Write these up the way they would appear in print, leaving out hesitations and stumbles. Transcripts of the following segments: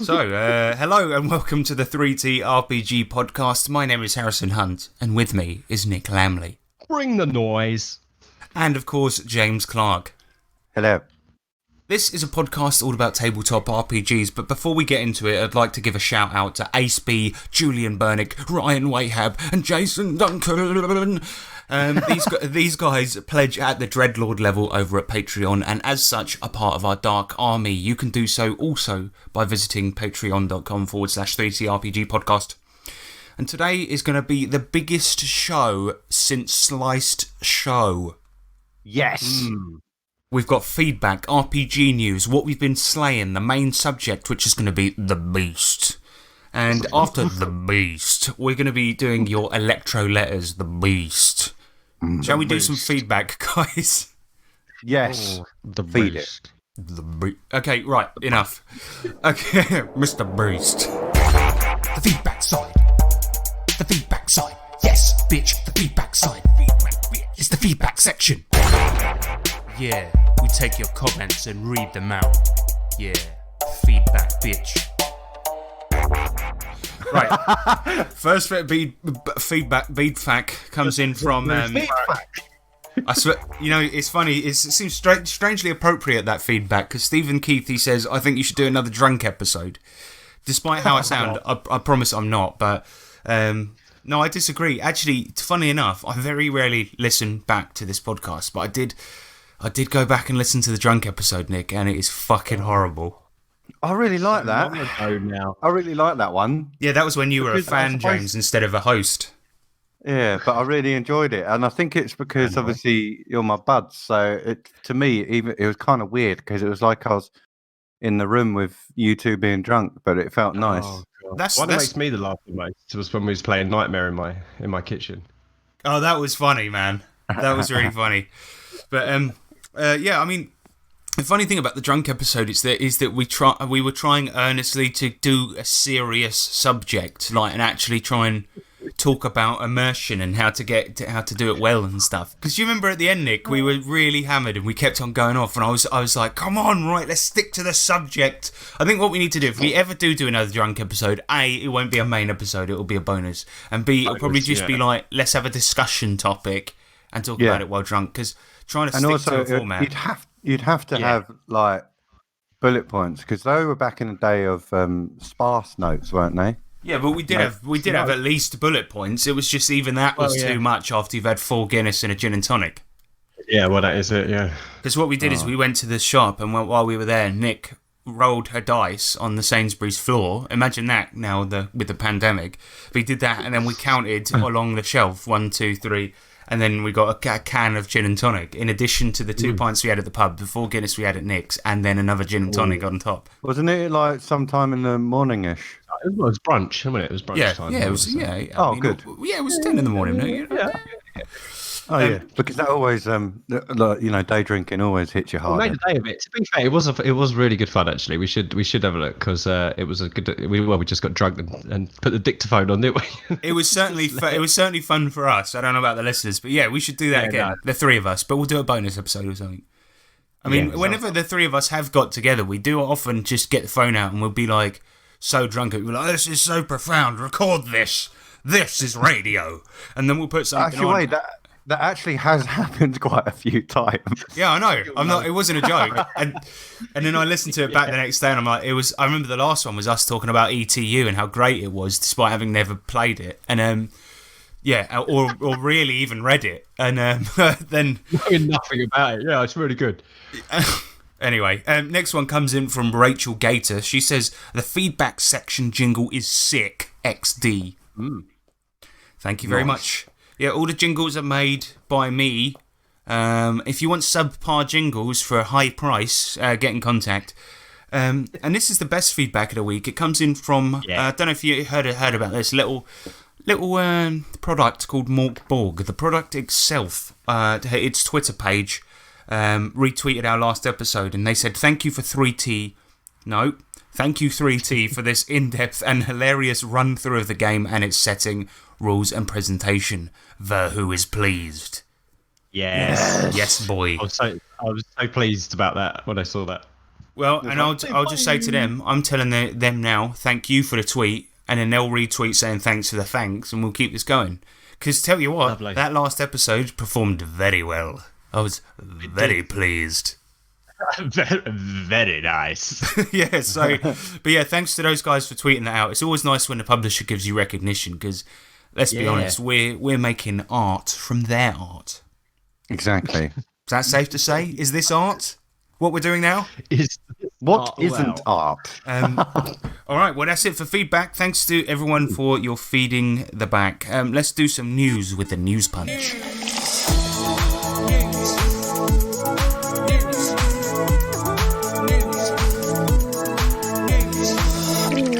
Hello and welcome to the 3T RPG podcast. My name is Harrison Hunt, and with me is Nick Lamley. Bring the noise. And, of course, James Clark. Hello. This is a podcast all about tabletop RPGs, but before we get into it, I'd like to give a shout out to Ace B, Julian Burnick, Ryan Wahab, and Jason Duncan. These guys pledge at the Dreadlord level over at Patreon, and as such are part of our Dark Army. You can do so also by visiting patreon.com/3TRPG podcast. And today is going to be the biggest show since Sliced Show. Yes. We've got feedback, RPG news, what we've been slaying, the main subject, which is going to be the Beast. And after the Beast, we're going to be doing your Electro letters, the Beast. Shall we do some feedback, guys? Yes. The Feed Beast. Okay, right, enough. Okay, Mr. Beast. The feedback side. The feedback side. Yes, bitch, the feedback side. It's the feedback section. Yeah, we take your comments and read them out. Yeah, feedback, bitch. Right. First feedback comes in from. I swear, you know, it's funny. It seems strangely appropriate, that feedback, because Stephen Keith, he says, I think you should do another drunk episode. Despite how I sound, I promise I'm not. But no, I disagree. Actually, funny enough, I very rarely listen back to this podcast, but I did go back and listen to the drunk episode, Nick, and it is fucking horrible. I really like that. Now. I really like that one. Yeah, that was when you were a fan, James, instead of a host. Yeah, but I really enjoyed it, and I think it's because obviously you're my bud. So to me, even it was kind of weird because it was like I was in the room with you two being drunk, but it felt nice. That's One that makes me the laugh the most was when we was playing Nightmare in my kitchen. Oh, that was funny, man. That was really funny. But yeah, I mean, the funny thing about the drunk episode is that we were trying earnestly to do a serious subject, like, and actually try and talk about immersion and how to do it well and stuff. Because you remember at the end, Nick, we were really hammered and we kept on going off, and I was like, come on, right, let's stick to the subject. I think what we need to do, if we ever do another drunk episode, A, it won't be a main episode, it will be a bonus, and B, it'll probably just be like, let's have a discussion topic and talk about it while drunk, because trying to stick to a format. You'd have to have like bullet points, because they were back in the day of sparse notes, weren't they? Yeah, but we did have at least bullet points. It was just even that was too much after you've had 4 Guinness and a gin and tonic. Yeah, well, that is it, yeah. Because what we did is we went to the shop, and while we were there, Nick rolled her dice on the Sainsbury's floor. Imagine that now with the pandemic. We did that, and then we counted along the shelf, 1, 2, 3, and then we got a can of gin and tonic, in addition to the 2 pints we had at the pub, the 4 Guinness we had at Nick's, and then another gin and tonic on top. Wasn't it like sometime in the morning-ish? It was brunch, wasn't it? It was brunch time. Yeah, it was. Yeah. Good. Yeah, it was 10 in the morning. Yeah. Oh yeah, because that always, day drinking always hits you hard. We made a day of it. To be fair, it was really good fun. Actually, we should have a look, because it was a good. We just got drunk and put the dictaphone on, didn't we? It was certainly fun for us. I don't know about the listeners, but yeah, we should do that again. No. The 3 of us, but we'll do a bonus episode or something. I mean, whenever the 3 of us have got together, we do often just get the phone out and we'll be like so drunk, we'll be like, "This is so profound. Record this. This is radio," and then we'll put something on. Wait, that actually has happened quite a few times. Yeah, I know. I'm not. It wasn't a joke. And then I listened to it back the next day, and I'm like, I remember the last one was us talking about ETU and how great it was, despite having never played it. And or really even read it. And then knowing nothing about it. Yeah, it's really good. Anyway, next one comes in from Rachel Gator. She says the feedback section jingle is sick. XD. Thank you very much. Yeah, all the jingles are made by me. If you want subpar jingles for a high price, get in contact. And this is the best feedback of the week. It comes in from, I don't know if you heard about this, little product called Mork Borg. The product itself, its Twitter page, retweeted our last episode, and they said, thank you 3T for this in-depth and hilarious run-through of the game and its setting, rules and presentation. Who is pleased? Yes, boy. I was so pleased about that when I saw that. Well, and I'll just say to them, I'm telling them now, thank you for the tweet, and then they'll retweet saying thanks for the thanks, and we'll keep this going. Because tell you what, Lovely. that last episode performed very well. I was very pleased. Very nice. Yeah, but yeah, thanks to those guys for tweeting that out. It's always nice when the publisher gives you recognition, because let's be honest, we're making art from their art. Exactly. Is that safe to say? Is this art? What we're doing now? What isn't art? All right, well, that's it for feedback. Thanks to everyone for your feeding the back. Let's do some news with the News Punch.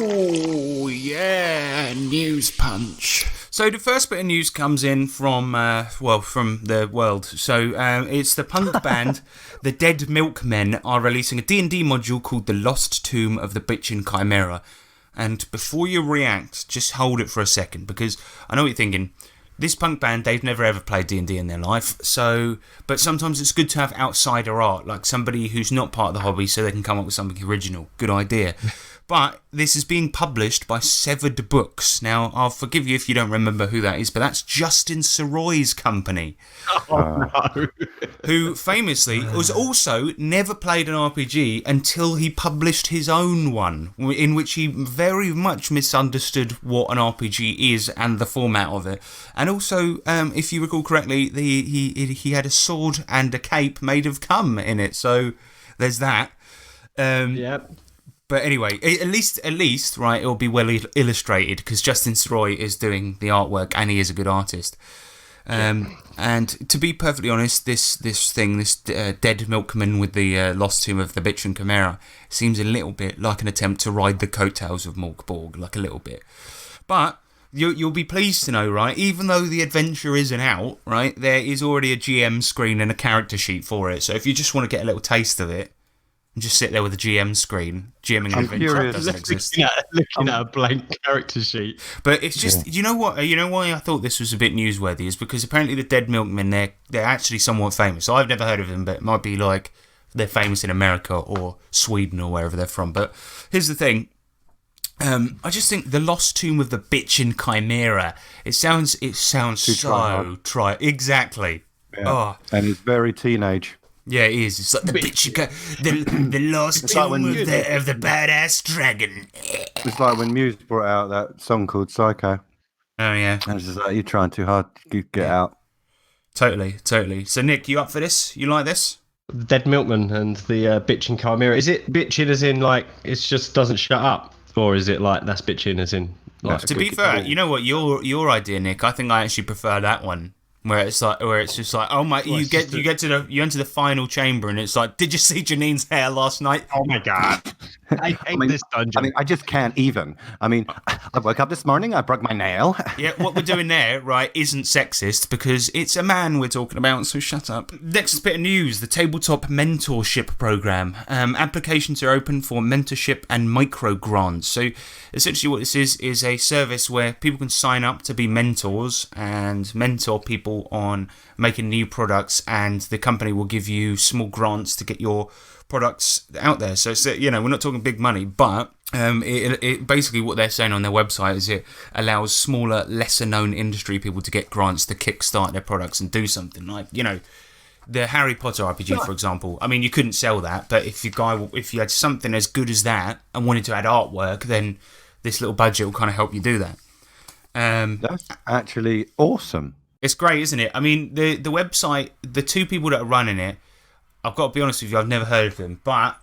Oh, yeah, News Punch. So the first bit of news comes in from the world. So it's the punk band, the Dead Milkmen, are releasing a D&D module called The Lost Tomb of the Bitchin' Chimera. And before you react, just hold it for a second, because I know what you're thinking. This punk band, they've never ever played D&D in their life, but sometimes it's good to have outsider art, like somebody who's not part of the hobby, so they can come up with something original. Good idea. But this is being published by Severed Books. Now, I'll forgive you if you don't remember who that is, but that's Justin Soroy's company. Oh, no. Who famously was also never played an RPG until he published his own one, in which he very much misunderstood what an RPG is and the format of it. And also, if you recall correctly, he had a sword and a cape made of cum in it. So there's that. Yep. But anyway, at least, right, it'll be well illustrated, because Justin Soroy is doing the artwork and he is a good artist. And to be perfectly honest, this Dead Milkman with the Lost Tomb of the Bitchin' Chimera seems a little bit like an attempt to ride the coattails of Mork Borg, like a little bit. But you'll be pleased to know, right, even though the adventure isn't out, right, there is already a GM screen and a character sheet for it. So if you just want to get a little taste of it, and just sit there with a GM screen. GMing an adventure doesn't exist. Looking at a blank character sheet. But it's just, you know what? You know why I thought this was a bit newsworthy is because apparently the Dead Milkmen, they're actually somewhat famous. I've never heard of them, but it might be like they're famous in America or Sweden or wherever they're from. But here's the thing. I just think the Lost Tomb of the Bitchin' Chimera. It sounds so try. Exactly. Yeah. Oh. And it's very teenage. Yeah, it is. It's like the lost tomb of the badass dragon. It's like when Muse brought out that song called Psycho. Oh, yeah. And it's just like, you're trying too hard to get out. Totally. So, Nick, you up for this? You like this? Dead Milkman and the Bitchin' Chimera. Is it bitchin' as in, like, it just doesn't shut up? Or is it like, that's bitchin' as in... Like, to be fair, you know what? Your idea, Nick, I think I actually prefer that one. Where it's just like, oh my, you enter the final chamber and it's like, did you see Janine's hair last night? Oh my god, I hate this dungeon. I just can't even. I woke up this morning, I broke my nail. Yeah, what we're doing there, right, isn't sexist because it's a man we're talking about, so shut up. Next bit of news, the Tabletop Mentorship Program. Applications are open for mentorship and micro grants. So essentially what this is a service where people can sign up to be mentors and mentor people on making new products, and the company will give you small grants to get your products out there. So it's, we're not talking big money, but it basically what they're saying on their website is it allows smaller, lesser known industry people to get grants to kickstart their products and do something like, the Harry Potter RPG, for example. I mean, you couldn't sell that, but if you had something as good as that and wanted to add artwork, then this little budget will kind of help you do that. That's actually awesome. It's great, isn't it? I mean, the website, the two people that are running it, I've got to be honest with you, I've never heard of them, but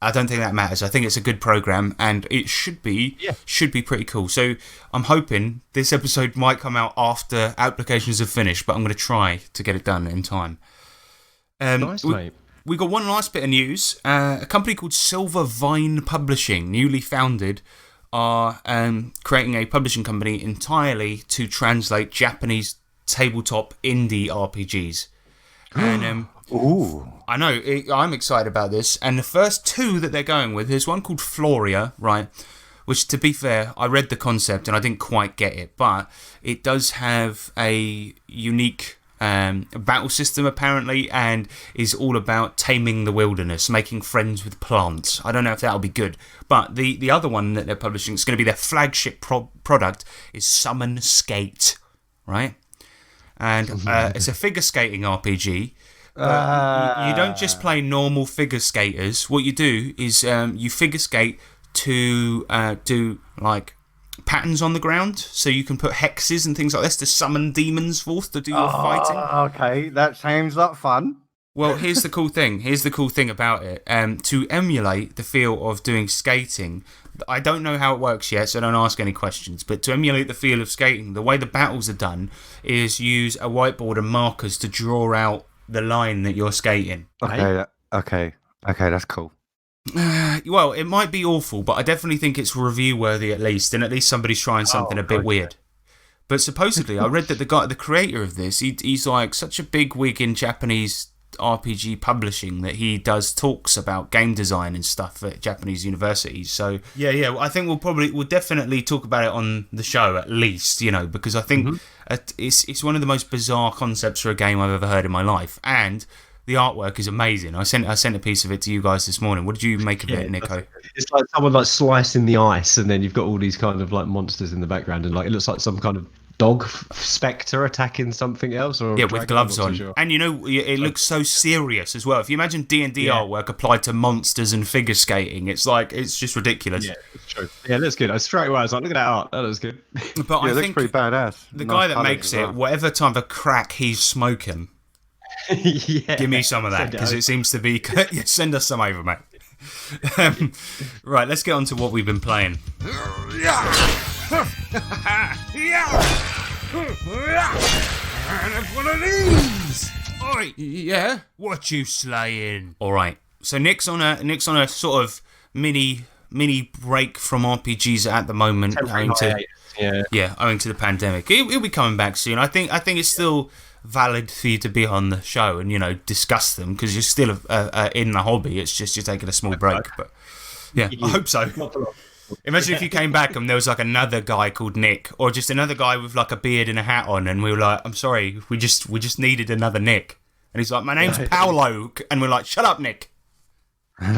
I don't think that matters. I think it's a good program, and it should be pretty cool. So I'm hoping this episode might come out after applications have finished, but I'm going to try to get it done in time. Nice, mate. We got one last bit of news. A company called Silver Vine Publishing, newly founded, are creating a publishing company entirely to translate Japanese tabletop indie RPGs. And ooh, I know, I'm excited about this. And the first two that they're going with, there's one called Floria, right? Which, to be fair, I read the concept and I didn't quite get it, but it does have a unique battle system apparently, and is all about taming the wilderness, making friends with plants. I don't know if that'll be good, but the other one that they're publishing, it's going to be their flagship product, is Summon Skate, right? And it's a figure skating RPG. You don't just play normal figure skaters. What you do is you figure skate to do like patterns on the ground, so you can put hexes and things like this to summon demons forth to do your fighting. Okay, that sounds like fun. Well, here's the cool thing. Here's the cool thing about it. To emulate the feel of doing skating, I don't know how it works yet, so don't ask any questions. But to emulate the feel of skating, the way the battles are done is use a whiteboard and markers to draw out the line that you're skating. Okay, that's cool. Well, it might be awful, but I definitely think it's review worthy at least, and at least somebody's trying something a bit weird. But supposedly, I read that the creator of this, he's like such a big wig in Japanese RPG publishing that he does talks about game design and stuff at Japanese universities. So yeah, I think we'll definitely talk about it on the show at least, because I think it's one of the most bizarre concepts for a game I've ever heard in my life, and the artwork is amazing. I sent a piece of it to you guys this morning. What did you make of it, Nico? It's like someone like slicing the ice, and then you've got all these kind of like monsters in the background, and like it looks like some kind of dog spectre attacking something else, or with gloves on. Sure. And it looks so serious as well. If you imagine D&D artwork applied to monsters and figure skating, it's just ridiculous. Yeah, it's true. Yeah, it looks good. Straight away I was like, look at that art. That looks good. But I it looks think pretty badass. The guy that makes it, whatever type of crack he's smoking, give me some of that, because it seems to be... Send us some over, mate. Right, let's get on to what we've been playing. And one of these. Oi, yeah. What you slaying? All right. So Nick's on a sort of mini break from RPGs at the moment, owing to the pandemic. He'll be coming back soon. I think it's still valid for you to be on the show and discuss them, because you're still in the hobby. It's just you're taking a small break, but yeah, I hope so. Imagine if you came back and there was like another guy called Nick, or just another guy with like a beard and a hat on, and we were like, I'm sorry, we just needed another Nick, and he's like, my name's Paolo, and we're like, shut up, Nick.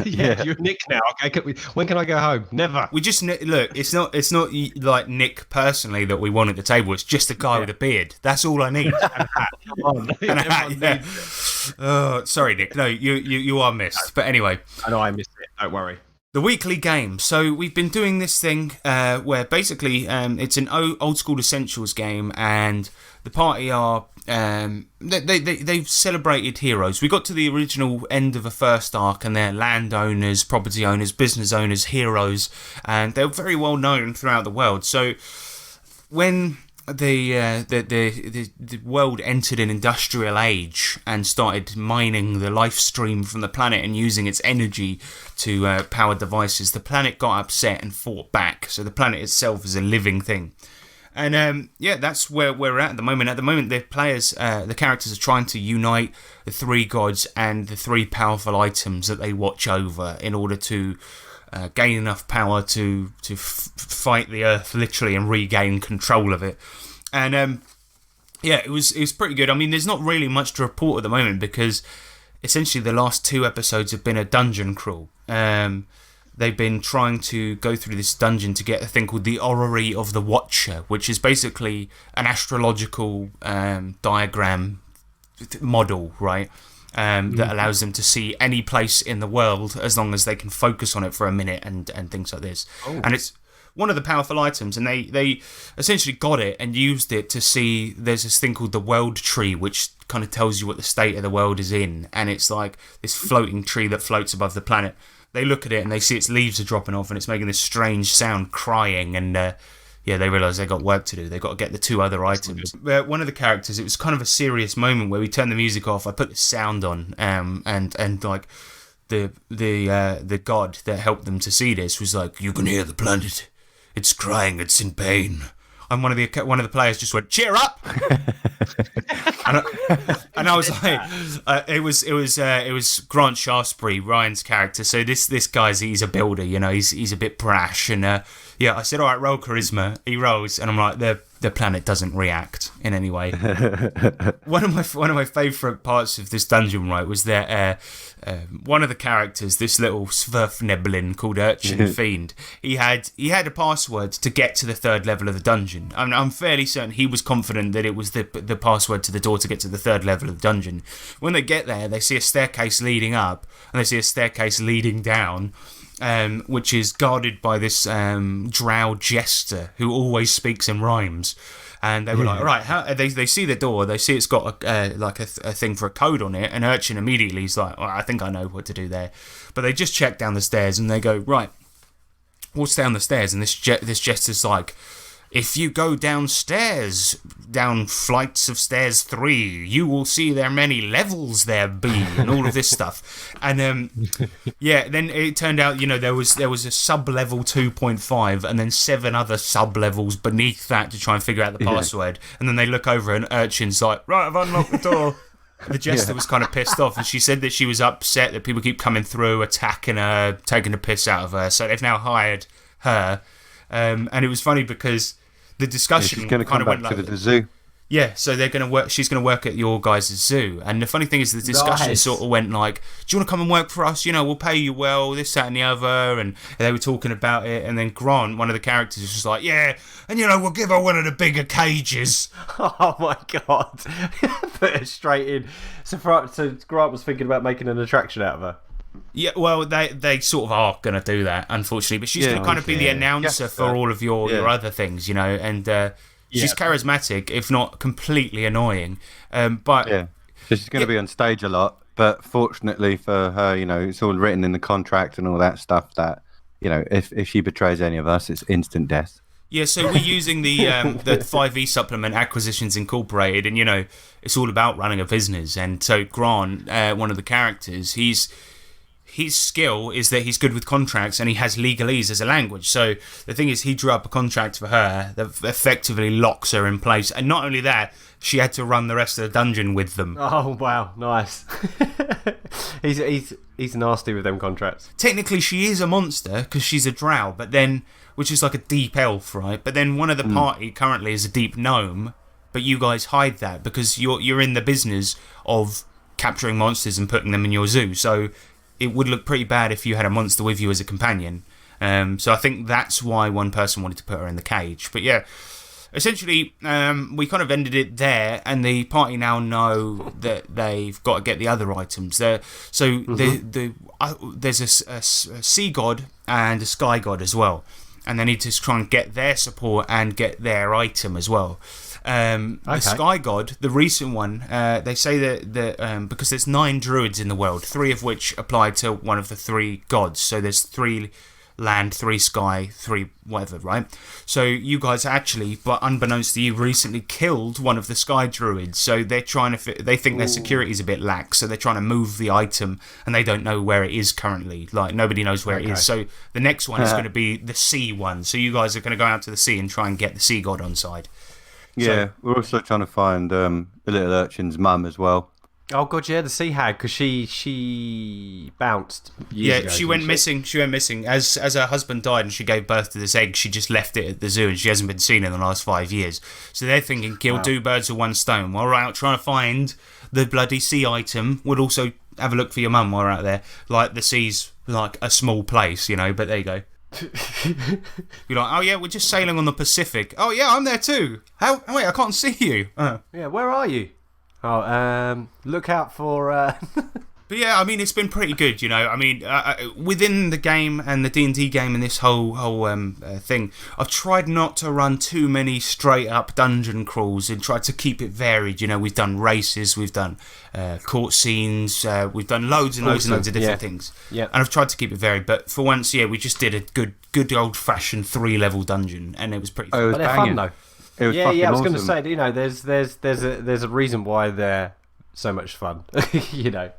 Yeah, you're Nick now. Okay, when can I go home? Never. We just look. It's not like Nick personally that we want at the table. It's just a guy with a beard. That's all I need. And a hat. Yeah. Oh, sorry, Nick. No, you are missed. But anyway, I know I missed it. Don't worry. The weekly game. So we've been doing this thing where basically it's an old school Essentials game, and the party are they've celebrated heroes. We got to the original end of the first arc, and they're landowners, property owners, business owners, heroes, and they're very well known throughout the world. So when the world entered an industrial age and started mining the life stream from the planet and using its energy to power devices, the planet got upset and fought back. So the planet itself is a living thing. And that's where we're at the moment. At the moment, the players, the characters are trying to unite the three gods and the three powerful items that they watch over in order to gain enough power to fight the Earth literally and regain control of it. And it was pretty good. I mean, there's not really much to report at the moment, because essentially the last 2 episodes have been a dungeon crawl. They've been trying to go through this dungeon to get a thing called the Orrery of the Watcher, which is basically an astrological diagram model, right? That allows them to see any place in the world as long as they can focus on it for a minute and things like this. Oh. And it's one of the powerful items, and they essentially got it and used it to see there's this thing called the World Tree, which kind of tells you what the state of the world is in, and it's like this floating tree that floats above the planet. They look at it and they see its leaves are dropping off and it's making this strange sound, crying, and they realise they've got work to do. They've got to get the 2 other items. One of the characters, it was kind of a serious moment where we turned the music off. I put the sound on, and like the god that helped them to see this was like, "You can hear the planet. It's crying. It's in pain." And one of the players just went, "Cheer up!" and I was like, it was Grant Shaftesbury, Ryan's character. So this guy's, he's a builder, he's a bit brash, and I said, "All right, roll charisma." He rolls, and I'm like, the planet doesn't react in any way. One of my favourite parts of this dungeon, right, was that one of the characters, this little Sverfneblin called Urchin Fiend, he had a password to get to the 3rd level of the dungeon. I'm fairly certain he was confident that it was the password to the door to get to the 3rd level of the dungeon. When they get there, they see a staircase leading up and they see a staircase leading down. Which is guarded by this drow jester who always speaks in rhymes. And they were like, right, they see the door, they see it's got a thing for a code on it, and Urchin immediately is like, I think I know what to do there. But they just check down the stairs and they go, right, what's down the stairs? And this jester's like, if you go downstairs, down flights of stairs 3, you will see there are many levels there be, and all of this stuff. And then it turned out, there was a sub-level 2.5 and then 7 other sub-levels beneath that to try and figure out the password. And then they look over and Urchin's like, right, I've unlocked the door. The jester was kind of pissed off, and she said that she was upset that people keep coming through, attacking her, taking the piss out of her. So they've now hired her. And it was funny because the discussion kind of went like the zoo. Yeah, so they're going to work. She's going to work at your guys' zoo, and the funny thing is, the discussion sort of went like, "Do you want to come and work for us? We'll pay you well, this, that, and the other." And they were talking about it, and then Grant, one of the characters, was just like, "Yeah, and we'll give her one of the bigger cages." Oh my god! Put it straight in. So Grant was thinking about making an attraction out of her. Yeah, well, they sort of are going to do that, unfortunately. But she's going to kind of be the announcer for all of your other things, and she's charismatic, if not completely annoying. But she's going to be on stage a lot. But fortunately for her, it's all written in the contract and all that stuff that, if she betrays any of us, it's instant death. Yeah, so we're using the 5e supplement, Acquisitions Incorporated, and it's all about running a business. And so Grant, one of the characters, his skill is that he's good with contracts and he has legalese as a language. So the thing is, he drew up a contract for her that effectively locks her in place. And not only that, she had to run the rest of the dungeon with them. Oh, wow. Nice. he's nasty with them contracts. Technically, she is a monster because she's a drow, but then, which is like a deep elf, right? But then one of the party currently is a deep gnome, but you guys hide that because you're in the business of capturing monsters and putting them in your zoo. So it would look pretty bad if you had a monster with you as a companion. So I think that's why one person wanted to put her in the cage. But yeah, essentially, we kind of ended it there, and the party now know that they've got to get the other items. There's a sea god and a sky god as well, and they need to try and get their support and get their item as well. The Sky God, the recent one, they say that because there's 9 druids in the world, 3 of which apply to one of the 3 gods. So there's 3 land, 3 sky, 3 whatever, right? So you guys actually, but unbeknownst to you, recently killed one of the sky druids. So they're trying to, they think their security is a bit lax, so they're trying to move the item, and they don't know where it is currently. Like, nobody knows where it is. So the next one is going to be the sea one. So you guys are going to go out to the sea and try and get the sea god on side. Yeah, we're also trying to find the little urchin's mum as well. Oh god, yeah, the sea hag, because she bounced. She went missing. She went missing as her husband died, and she gave birth to this egg. She just left it at the zoo, and she hasn't been seen in the last 5 years. So they're thinking, kill 2 birds with 1 stone. While we're out trying to find the bloody sea item, we'll also have a look for your mum while we're out there. Like, the sea's like a small place, but there you go. You're like, oh yeah, we're just sailing on the Pacific. Oh yeah, I'm there too. How? Wait, I can't see you. Yeah, where are you? Oh, look out for. But yeah, I mean, it's been pretty good, I mean, within the game and the D&D game and this whole thing, I've tried not to run too many straight-up dungeon crawls and tried to keep it varied. We've done races, we've done court scenes, we've done loads and loads of different things. Yeah. And I've tried to keep it varied, but for once, we just did a good old-fashioned 3-level dungeon, and it was pretty fun. Oh, it was banging. Though. It was I was awesome. going to say, there's a reason why they're so much fun,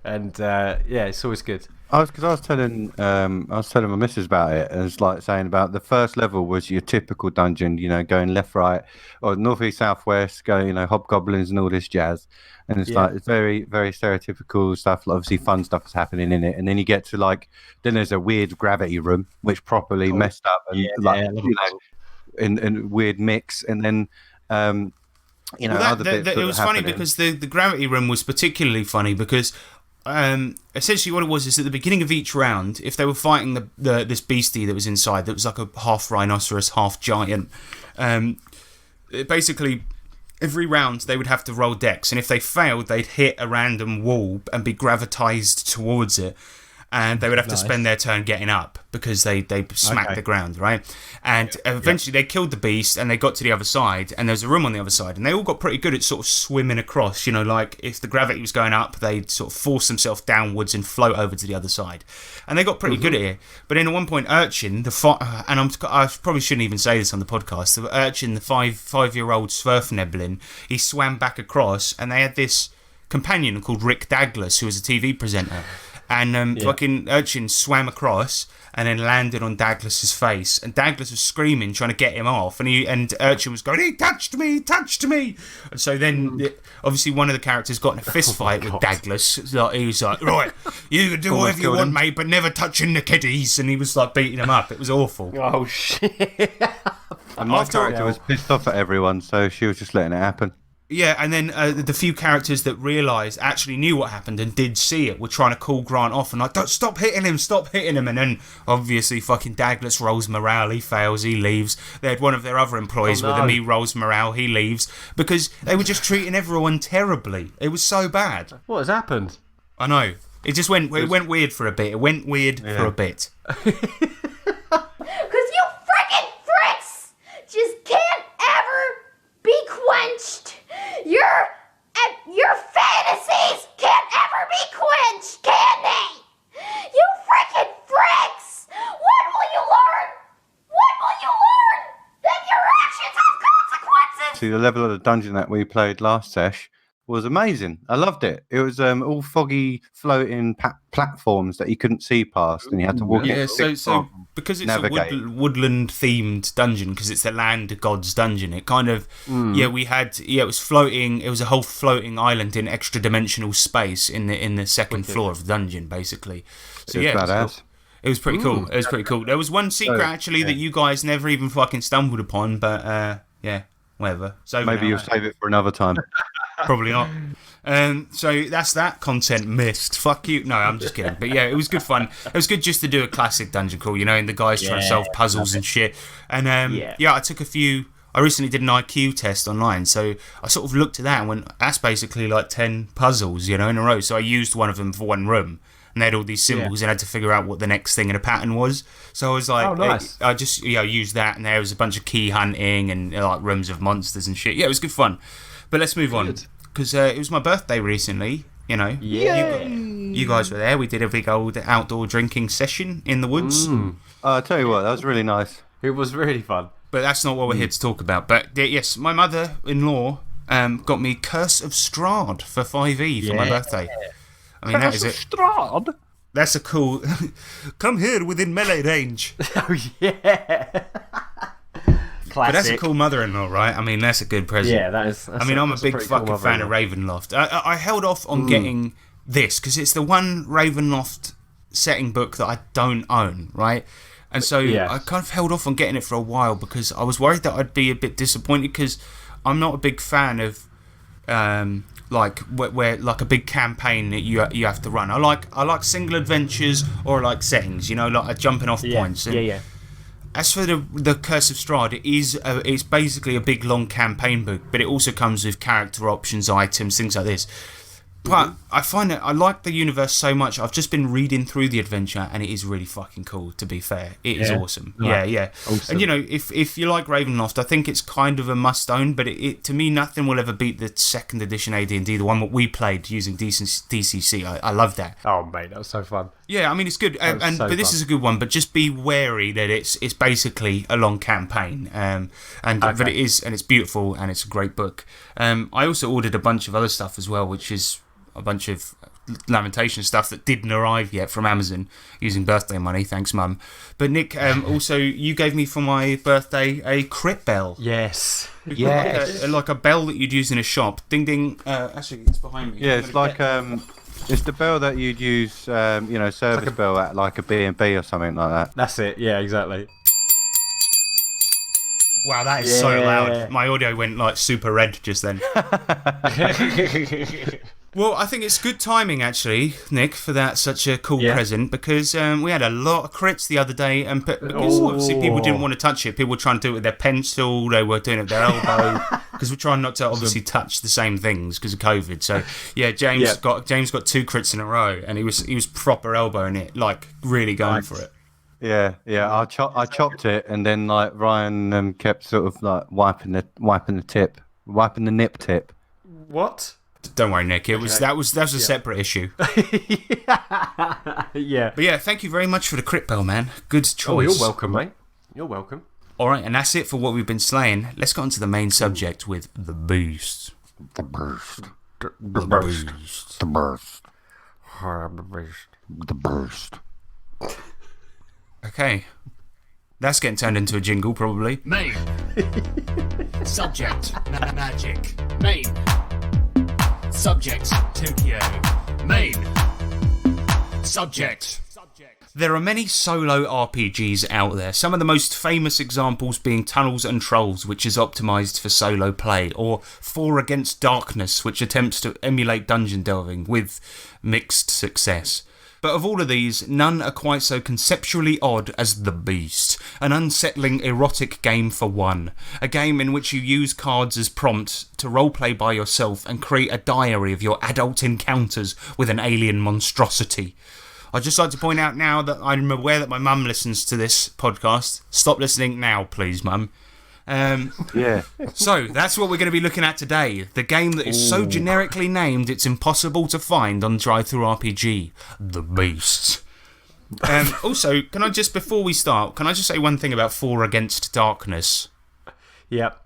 and it's always good. I was telling my missus about it, and it's like saying about the first level was your typical dungeon, going left, right, or north, east, south, west, going, hobgoblins and all this jazz, and it's like it's very, very stereotypical stuff. Like, obviously, fun stuff is happening in it, and then you get to then there's a weird gravity room which properly messed up and in weird mix, and then You know, Well, other bits. it was funny because the gravity room was particularly funny because essentially what it was is at the beginning of each round, if they were fighting this beastie that was inside, that was like a half rhinoceros, half giant, basically every round they would have to roll dex, and if they failed, they'd hit a random wall and be gravitized towards it. And they would have to spend their turn getting up because they smacked the ground, right? And eventually they killed the beast and they got to the other side, and there was a room on the other side, and they all got pretty good at sort of swimming across, you know, like if the gravity was going up, they'd sort of force themselves downwards and float over to the other side. And they got pretty good at it. But then at one point, Urchin, I probably shouldn't even say this on the podcast, the Urchin, the five-year-old Sverfneblin, he swam back across, and they had this companion called Rick Douglas, who was a TV presenter. And fucking Urchin swam across and then landed on Douglas's face. And Douglas was screaming, trying to get him off. And Urchin was going, he touched me! And so then, obviously, one of the characters got in a fist fight with Douglas. He was like, right, you can do whatever you want, mate, but never touching the kiddies. And he was like beating him up. It was awful. Oh, shit. And my character was pissed off at everyone, so she was just letting it happen. Yeah, and then the few characters that realised, actually knew what happened and did see it, were trying to call Grant off and like, don't stop hitting him. And then obviously fucking Douglas rolls morale, he fails, he leaves. They had one of their other employees with him, he rolls morale, he leaves, because they were just treating everyone terribly. It was so bad. What has happened? I know. It just went weird for a bit. It went weird for a bit. Because you frickin' fricks just can't ever be quenched. Your fantasies can't ever be quenched, can they? You frickin' fricks! When will you learn? That your actions have consequences? See, the level of the dungeon that we played last sesh was amazing. I loved it. It was all foggy, floating platforms that you couldn't see past, and you had to walk. Yeah, so because it's a woodland-themed dungeon, because it's the land god's dungeon, it kind of it was floating. It was a whole floating island in extra-dimensional space in the second floor of the dungeon, basically. So it was pretty cool. It was pretty cool. There was one secret actually that you guys never even fucking stumbled upon, but whatever. So maybe you'll save it for another time. Probably not. So that's that content missed. Fuck you. No, I'm just kidding. But yeah, it was good fun. It was good just to do a classic dungeon crawl, you know, and the guys trying to solve puzzles and shit. And I took a few. I recently did an IQ test online, so I sort of looked at that and went, that's basically like 10 puzzles, you know, in a row. So I used one of them for one room. And they had all these symbols and I had to figure out what the next thing in a pattern was. So I was like, nice. I just used that, and there was a bunch of key hunting and like rooms of monsters and shit. Yeah, it was good fun. But let's move on, because it was my birthday recently, you know. Yeah. You guys were there. We did a big old outdoor drinking session in the woods. I'll tell you what, that was really nice. It was really fun. But that's not what we're here to talk about. But yes, my mother-in-law got me Curse of Strahd for 5e for my birthday. I mean, that is it. Strahd? That's a cool... Come here within melee range. Oh, yeah. Classic. But that's a cool mother-in-law, right? I mean, that's a good present. Yeah, that is. I'm a big fucking fan of Ravenloft. I held off on getting this because it's the one Ravenloft setting book that I don't own, right? And so I kind of held off on getting it for a while because I was worried that I'd be a bit disappointed because I'm not a big fan of like where like a big campaign that you have to run. I like single adventures or like settings, you know, like a jumping off points. And as for the Curse of Strahd, it's basically a big long campaign book, but it also comes with character options, items, things like this. But I find that I like the universe so much. I've just been reading through the adventure, and it is really fucking cool. To be fair, it is awesome. Yeah. Awesome. And you know, if you like Ravenloft, I think it's kind of a must-own. But it to me, nothing will ever beat the second edition AD&D, the one that we played using DCC. I love that. Oh mate, that was so fun. Yeah, I mean it's good, but this is a good one. But just be wary that it's basically a long campaign, but it is, and it's beautiful, and it's a great book. I also ordered a bunch of other stuff as well, which is a bunch of Lamentation stuff that didn't arrive yet from Amazon using birthday money. Thanks, Mum. But Nick, also you gave me for my birthday a crit bell. Yes. Like a bell that you'd use in a shop. Ding ding. Actually, it's behind me. Yeah, it's like it's the bell that you'd use, service like bell at like a B&B or something like that. That's it. Yeah, exactly. Wow, that is so loud. My audio went like super red just then. Well, I think it's good timing, actually, Nick, for that such a cool present, because we had a lot of crits the other day, and because obviously people didn't want to touch it. People were trying to do it with their pencil, they were doing it with their elbow, because we're trying not to obviously touch the same things because of COVID. So yeah, James got 2 crits in a row, and he was proper elbowing it, like really going for it. Yeah. I chopped it, and then like Ryan kept sort of like wiping the nip tip. What? Don't worry, Nick. That was a separate issue. Yeah. But yeah, thank you very much for the crit bell, man. Good choice. Oh, you're welcome, mate. You're welcome. All right, and that's it for what we've been slaying. Let's get on to the main subject with the beast. The burst. The burst. The burst. The burst. The burst. Okay. That's getting turned into a jingle, probably. Main. Subject. Magic. Main. Subject. Tokyo. Main. Subject. There are many solo RPGs out there, some of the most famous examples being Tunnels and Trolls, which is optimised for solo play, or 4 Against Darkness, which attempts to emulate dungeon delving with mixed success. But of all of these, none are quite so conceptually odd as The Beast, an unsettling erotic game for one. A game in which you use cards as prompts to roleplay by yourself and create a diary of your adult encounters with an alien monstrosity. I'd just like to point out now that I'm aware that my mum listens to this podcast. Stop listening now, please, Mum. Yeah. So, that's what we're going to be looking at today. The game that is so generically named it's impossible to find on Drive-Thru-RPG. The Beast. Also, can I just, before we start, can I just say one thing about 4 Against Darkness? Yep.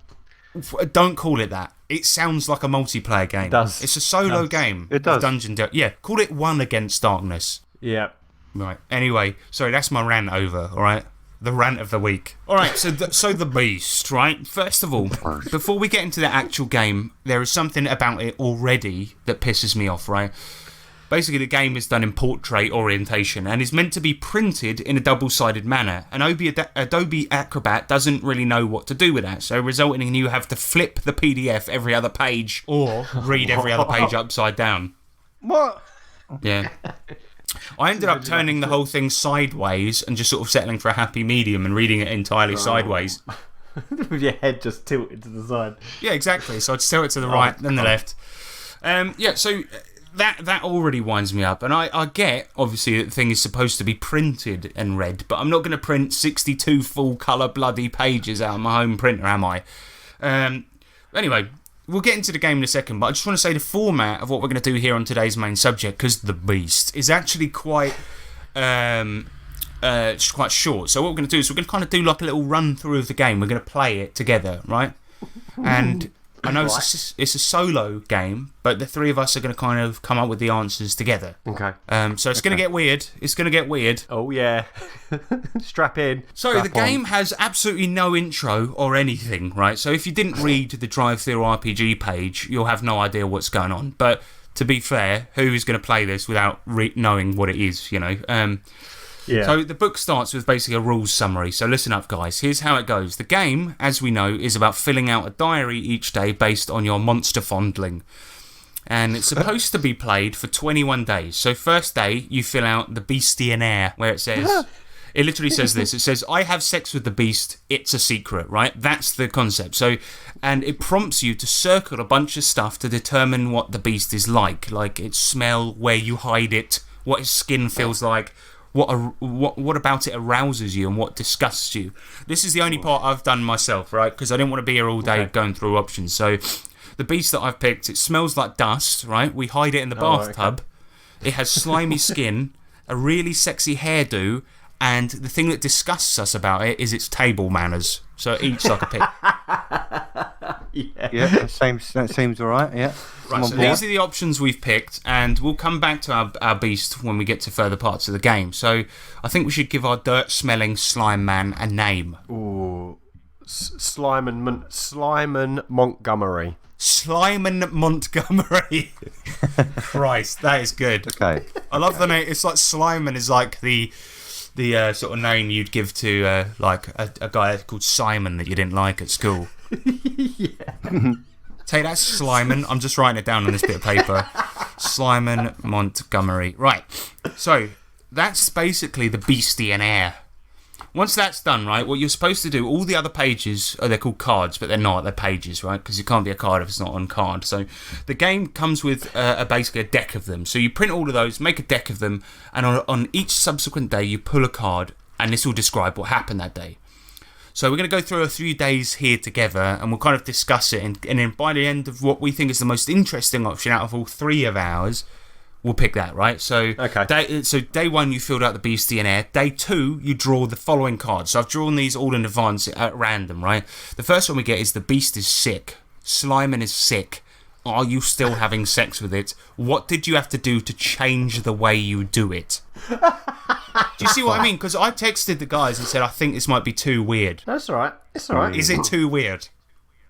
Don't call it that. It sounds like a multiplayer game. It does. It's a solo game. It does. Yeah, call it 1 Against Darkness. Yep. Right. Anyway, sorry, that's my rant over, alright? The rant of the week. Alright, so the Beast, right? First of all, before we get into the actual game, there is something about it already that pisses me off, right? Basically, the game is done in portrait orientation and is meant to be printed in a double-sided manner. And Adobe Acrobat doesn't really know what to do with that, so resulting in you have to flip the PDF every other page or read every other page upside down. What? Yeah. I ended up turning the whole thing sideways and just sort of settling for a happy medium and reading it entirely sideways. With your head just tilted to the side. Yeah, exactly. So I'd tilt it to the right, then the left. So that already winds me up. And I get, obviously, that the thing is supposed to be printed and read, but I'm not going to print 62 full colour bloody pages out of my home printer, am I? Anyway, we'll get into the game in a second, but I just want to say the format of what we're going to do here on today's main subject, because The Beast, is actually quite short. So what we're going to do is we're going to kind of do like a little run through of the game. We're going to play it together, right? And I know it's a solo game, but the three of us are going to kind of come up with the answers together. Okay. So it's going to get weird. It's going to get weird. Oh, yeah. Strap in. So the game has absolutely no intro or anything, right? So if you didn't read the Drive-Thru-RPG page, you'll have no idea what's going on. But to be fair, who is going to play this without knowing what it is, you know? Yeah. So the book starts with basically a rules summary. So listen up, guys. Here's how it goes. The game, as we know, is about filling out a diary each day based on your monster fondling. And it's supposed to be played for 21 days. So first day, you fill out the Beastionnaire, where it says... It literally says this. It says, I have sex with the beast, it's a secret, right? That's the concept. So, and it prompts you to circle a bunch of stuff to determine what the beast is like its smell, where you hide it, what its skin feels like, what about it arouses you and what disgusts you. This is the only part I've done myself, right? Because I didn't want to be here all day going through options. So, the beast that I've picked, it smells like dust, right? We hide it in the bathtub. Okay. It has slimy skin, a really sexy hairdo, and the thing that disgusts us about it is its table manners. So it eats like a pig. Yeah, that seems all right, yeah. Right, so these are the options we've picked, and we'll come back to our beast when we get to further parts of the game. So I think we should give our dirt-smelling slime man a name. Ooh. Slyman Montgomery. Slyman Montgomery. Christ, that is good. Okay. I love the name. It's like Slyman is like the the sort of name you'd give to like a guy called Simon that you didn't like at school. Take that, Slyman. I'm just writing it down on this bit of paper. Slyman Montgomery. Right. So that's basically the Beastie and Air. Once that's done, right, what you're supposed to do, all the other pages, they're called cards, but they're not, they're pages, right, because it can't be a card if it's not on card. So the game comes with basically a deck of them. So you print all of those, make a deck of them, and on each subsequent day you pull a card, and this will describe what happened that day. So we're going to go through a few days here together, and we'll kind of discuss it, and then by the end of what we think is the most interesting option out of all three of ours, we'll pick that, right? So, okay. Day one, you filled out the Beastie and Air. Day two, you draw the following cards. So I've drawn these all in advance at random, right? The first one we get is the Beast is sick. Slyman is sick. Are you still having sex with it? What did you have to do to change the way you do it? Do you see what I mean? Because I texted the guys and said, I think this might be too weird. That's all right. It's all right. Is it too weird?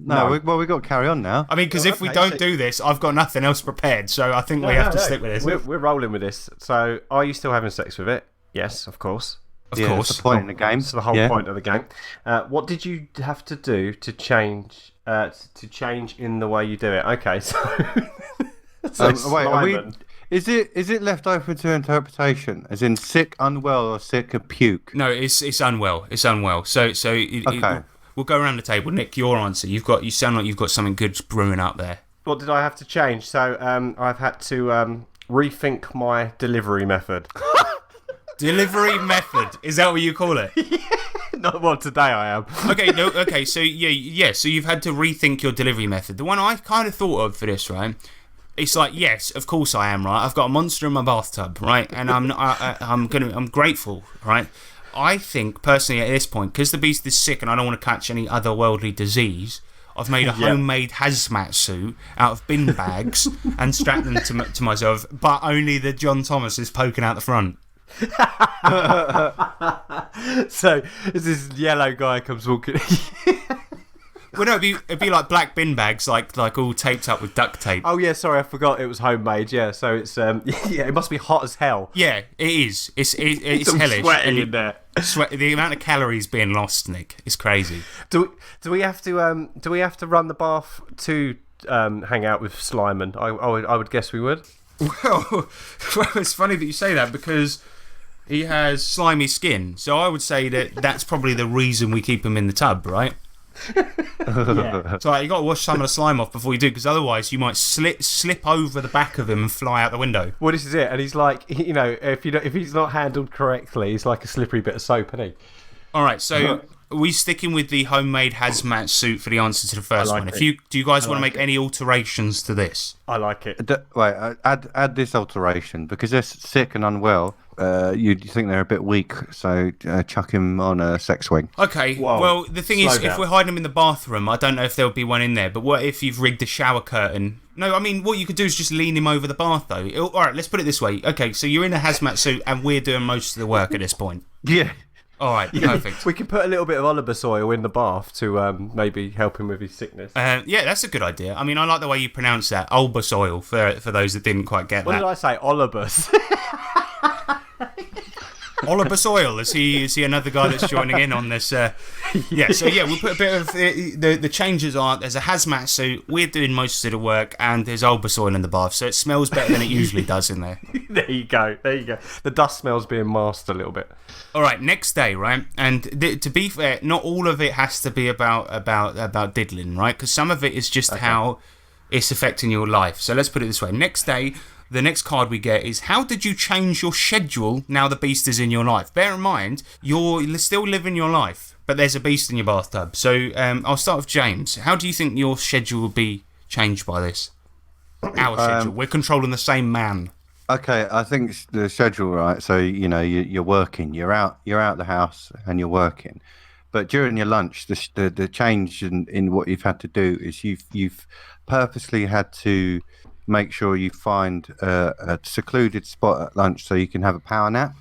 No, we've got to carry on now. I mean, because if we don't do this, I've got nothing else prepared, so I think we have to stick with this. We're rolling with this. So, are you still having sex with it? Yes, of course. Of course. That's the point in the game. That's the whole point of the game. What did you have to do to change in the way you do it? Okay, so wait, is it left open to interpretation? As in sick, unwell, or sick of puke? No, it's unwell. It's unwell. Okay. We'll go around the table. Nick, your answer. You sound like you've got something good brewing up there. What did I have to change? So I've had to rethink my delivery method. Delivery method? Is that what you call it? Not well, today I am. Okay. So so you've had to rethink your delivery method. The one I kind of thought of for this, right? It's like, yes, of course I am, right? I've got a monster in my bathtub, right? And I'm grateful, right? I think, personally, at this point, because the Beast is sick and I don't want to catch any otherworldly disease, I've made a homemade hazmat suit out of bin bags and strapped them to myself, but only the John Thomas is poking out the front. So, as this yellow guy comes walking... Well, no, it'd be like black bin bags, like all taped up with duct tape. Oh yeah, sorry, I forgot it was homemade. Yeah, so it's it must be hot as hell. Yeah, it is. It's hellish. Sweating in there. The amount of calories being lost, Nick, is crazy. Do we have to run the bath to hang out with Slyman? I would guess we would. Well, it's funny that you say that because he has slimy skin, so I would say that's probably the reason we keep him in the tub, right? Yeah. So you got to wash some of the slime off before you do, because otherwise you might slip over the back of him and fly out the window. Well, this is it, and he's like, if he's not handled correctly, he's like a slippery bit of soap, isn't he? All right, so are we sticking with the homemade hazmat suit for the answer to the first one? Do you guys want to make any alterations to this? I like it. Wait, add this alteration because they're sick and unwell. You think they're a bit weak, so chuck him on a sex swing. Okay, Whoa. well, the thing is, Slow down. if we're hiding him in the bathroom, I don't know if there'll be one in there, but what if you've rigged a shower curtain? No, I mean, what you could do is just lean him over the bath, though. All right, let's put it this way. Okay, so you're in a hazmat suit, and we're doing most of the work at this point. Yeah. All right, perfect. We could put a little bit of Olibus oil in the bath to maybe help him with his sickness. Yeah, that's a good idea. I mean, I like the way you pronounce that. Olbus oil, for those that didn't quite get What that. did I say? Olibus. Olibus Oil, is he another guy that's joining in on this? We'll put a bit of the changes are there's a hazmat suit, we're doing most of the work, and there's Olibus Oil in the bath, so it smells better than it usually does in there. There you go. The dust smell's being masked a little bit. All right, next day, right? And to be fair, not all of it has to be about diddling, right? Because some of it is just how it's affecting your life. So let's put it this way. Next day, the next card we get is how did you change your schedule now the beast is in your life? Bear in mind, you're still living your life, but there's a beast in your bathtub. So I'll start with James. How do you think your schedule will be changed by this? Our schedule. We're controlling the same man. Okay, I think it's the schedule, right? So you're working, you're out the house, and you're working. But during your lunch, the change in what you've had to do is you've purposely had to make sure you find a secluded spot at lunch so you can have a power nap,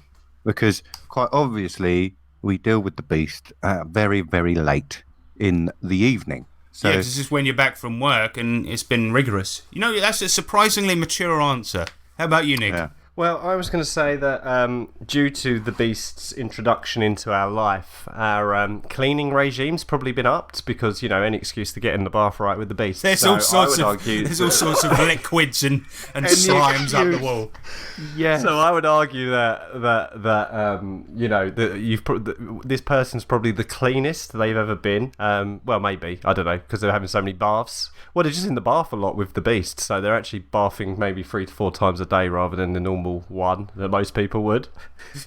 because quite obviously we deal with the beast very, very late in the evening. So this is when you're back from work and it's been rigorous. That's a surprisingly mature answer. How about you, Nick? Yeah. Well, I was going to say that due to the Beast's introduction into our life, our cleaning regime's probably been upped because, any excuse to get in the bath right with the Beast. There's So all sorts I would of argue there's all sorts of liquids and slimes up the wall. Yeah. So I would argue that this person's probably the cleanest they've ever been. Well, maybe, I don't know, because they're having so many baths. Well, they're just in the bath a lot with the Beast, so they're actually bathing maybe 3 to 4 times a day rather than the normal one that most people would.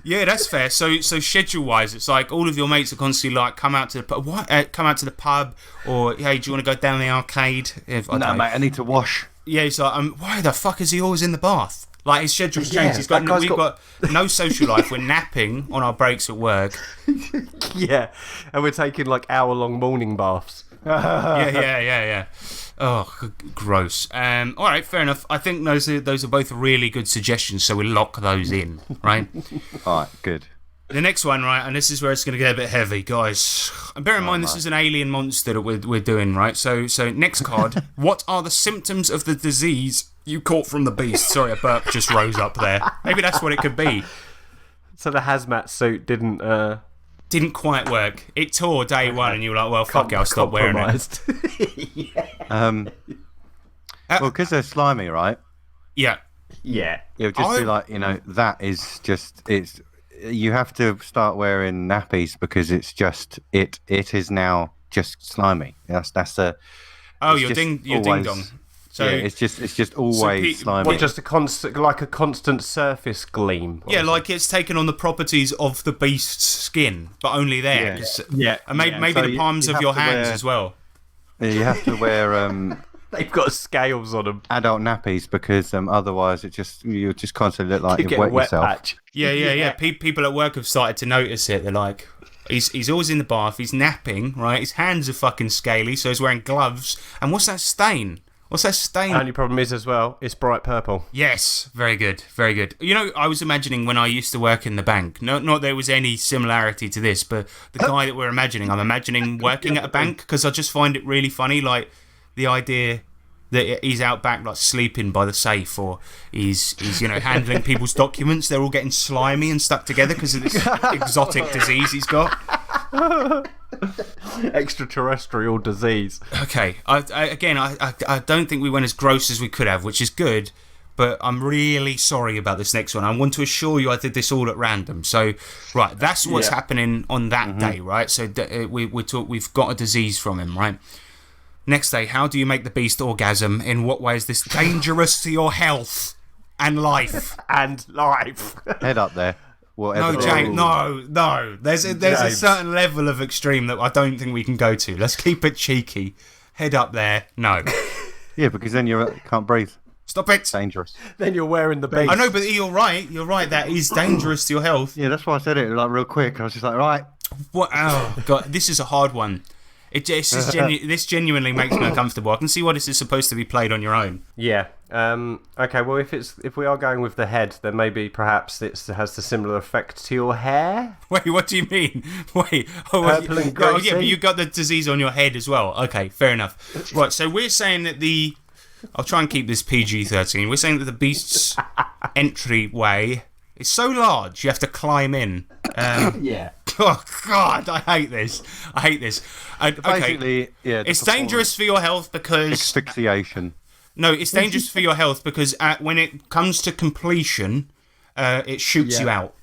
Yeah, that's fair. So schedule wise, it's like all of your mates are constantly like, come out to the pub, or hey, do you want to go down the arcade? No, mate, I need to wash. Yeah, he's like, why the fuck is he always in the bath? Like his schedule's changed. We've got no social life. We're napping on our breaks at work. Yeah, and we're taking like hour-long morning baths. Yeah. Oh, gross. All right, fair enough. I think those are both really good suggestions, so we'll lock those in, right? All right, good. The next one, right, and this is where it's going to get a bit heavy, guys. And bear in mind, this is an alien monster that we're doing, right? So next card. What are the symptoms of the disease you caught from the Beast? Sorry, a burp just rose up there. Maybe that's what it could be. So the hazmat suit didn't quite work. It tore day one, and you were like, well, fuck it, I'll stop wearing it. Well, because they're slimy, right? Yeah. Yeah. It would just be like, that is just, you have to start wearing nappies because it's just, it is now just slimy. That's the... Oh, it's your just ding dong. So yeah, it's just always slimy. What, just a constant surface gleam? Yeah, like it's taken on the properties of the Beast's skin, but only there. Yeah. And maybe So the palms of have your to hands wear- as well. Yeah, you have to wear They've got scales on them. adult nappies because otherwise you just constantly look like You you've get a wet wet yourself. patch. Yeah. People at work have started to notice it. They're like, he's always in the bath, he's napping, right? His hands are fucking scaly, so he's wearing gloves. And what's that stain? What's that stain? Only problem is as well, it's bright purple. Yes, very good, very good. I was imagining when I used to work in the bank, not there was any similarity to this, but the guy that we're imagining, I'm imagining working at a bank because I just find it really funny, like the idea that he's out back like sleeping by the safe, or he's handling people's documents. They're all getting slimy and stuck together because of this exotic disease he's got. Extraterrestrial disease. Okay, I don't think we went as gross as we could have, which is good, but I'm really sorry about this next one. I want to assure you I did this all at random. So, right, that's what's happening on that day, right? So we've got a disease from him, right? Next day, how do you make the Beast orgasm? In what way is this dangerous to your health and life? Head up there. Whatever. No, James, no. There's a certain level of extreme that I don't think we can go to. Let's keep it cheeky. Head up there. No. Yeah, because then you can't breathe. Stop it. Dangerous. Then you're wearing the Beast. I know, but you're right. You're right. That is dangerous to your health. Yeah, that's why I said it like real quick. I was just like, right. What? Oh God, this is a hard one. This genuinely makes me uncomfortable. I can see why this is supposed to be played on your own. Yeah. Okay. Well, if we are going with the head, then maybe perhaps it has a similar effect to your hair. Wait, what do you mean? Wait, Purple and greasy. yeah, but you got the disease on your head as well. Okay, fair enough. Right, so we're saying that I'll try and keep this PG-13. We're saying that the Beast's entryway is so large you have to climb in. Yeah. Oh God, I hate this. Okay, Basically, yeah. it's dangerous for your health because asphyxiation. no, it's dangerous for your health because when it comes to completion, it shoots you out.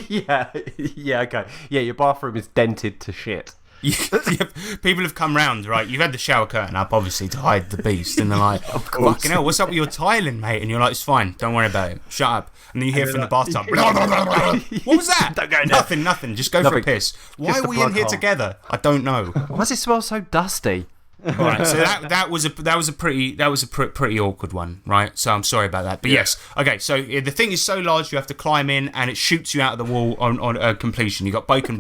Yeah. Okay. Yeah, your bathroom is dented to shit. People have come round, right? You've had the shower curtain up, obviously, to hide the Beast, and they're like, "Fucking hell, what's up with your tiling, mate?" And you're like, "It's fine, don't worry about it. Shut up." And then you hear from the bathtub, blah, blah, blah, blah. What was that? Don't go in there. Nothing. Just go for a piss. Why Just are a we in plug here hole. together? I don't know. Why does it smell so dusty? Right, so that was a pretty awkward one, right? So I'm sorry about that, but yes, okay. So the thing is so large, you have to climb in, and it shoots you out of the wall on completion. You got broken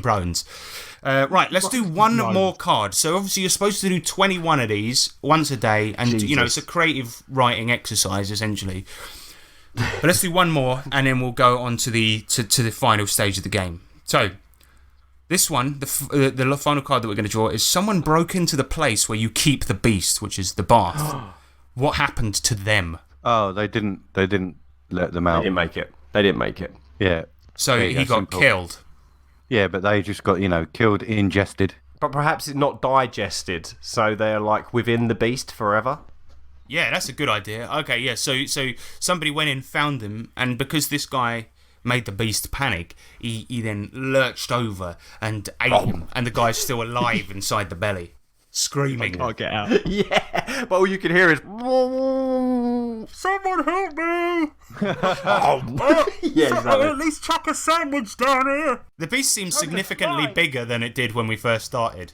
bones. Right, let's do one more card. So obviously you're supposed to do 21 of these once a day, and it's a creative writing exercise essentially. But let's do one more, and then we'll go on to the final stage of the game. So. This one, the final card that we're going to draw is someone broke into the place where you keep the Beast, which is the bath. What happened to them? Oh, they didn't let them They out. didn't make it. They didn't make it. Yeah, So There you he go, got simple. killed. yeah, but they just got killed, ingested. But perhaps it's not digested, so they're like within the beast forever. Yeah, that's a good idea. Okay, yeah. So somebody went in, found him, and because this guy made the beast panic, he then lurched over and ate him, and the guy's still alive inside the belly, screaming. I'll get out. Yeah, but all you can hear is. Someone help me! Yeah, exactly. least chuck a sandwich down here. The beast seems significantly bigger than it did when we first started.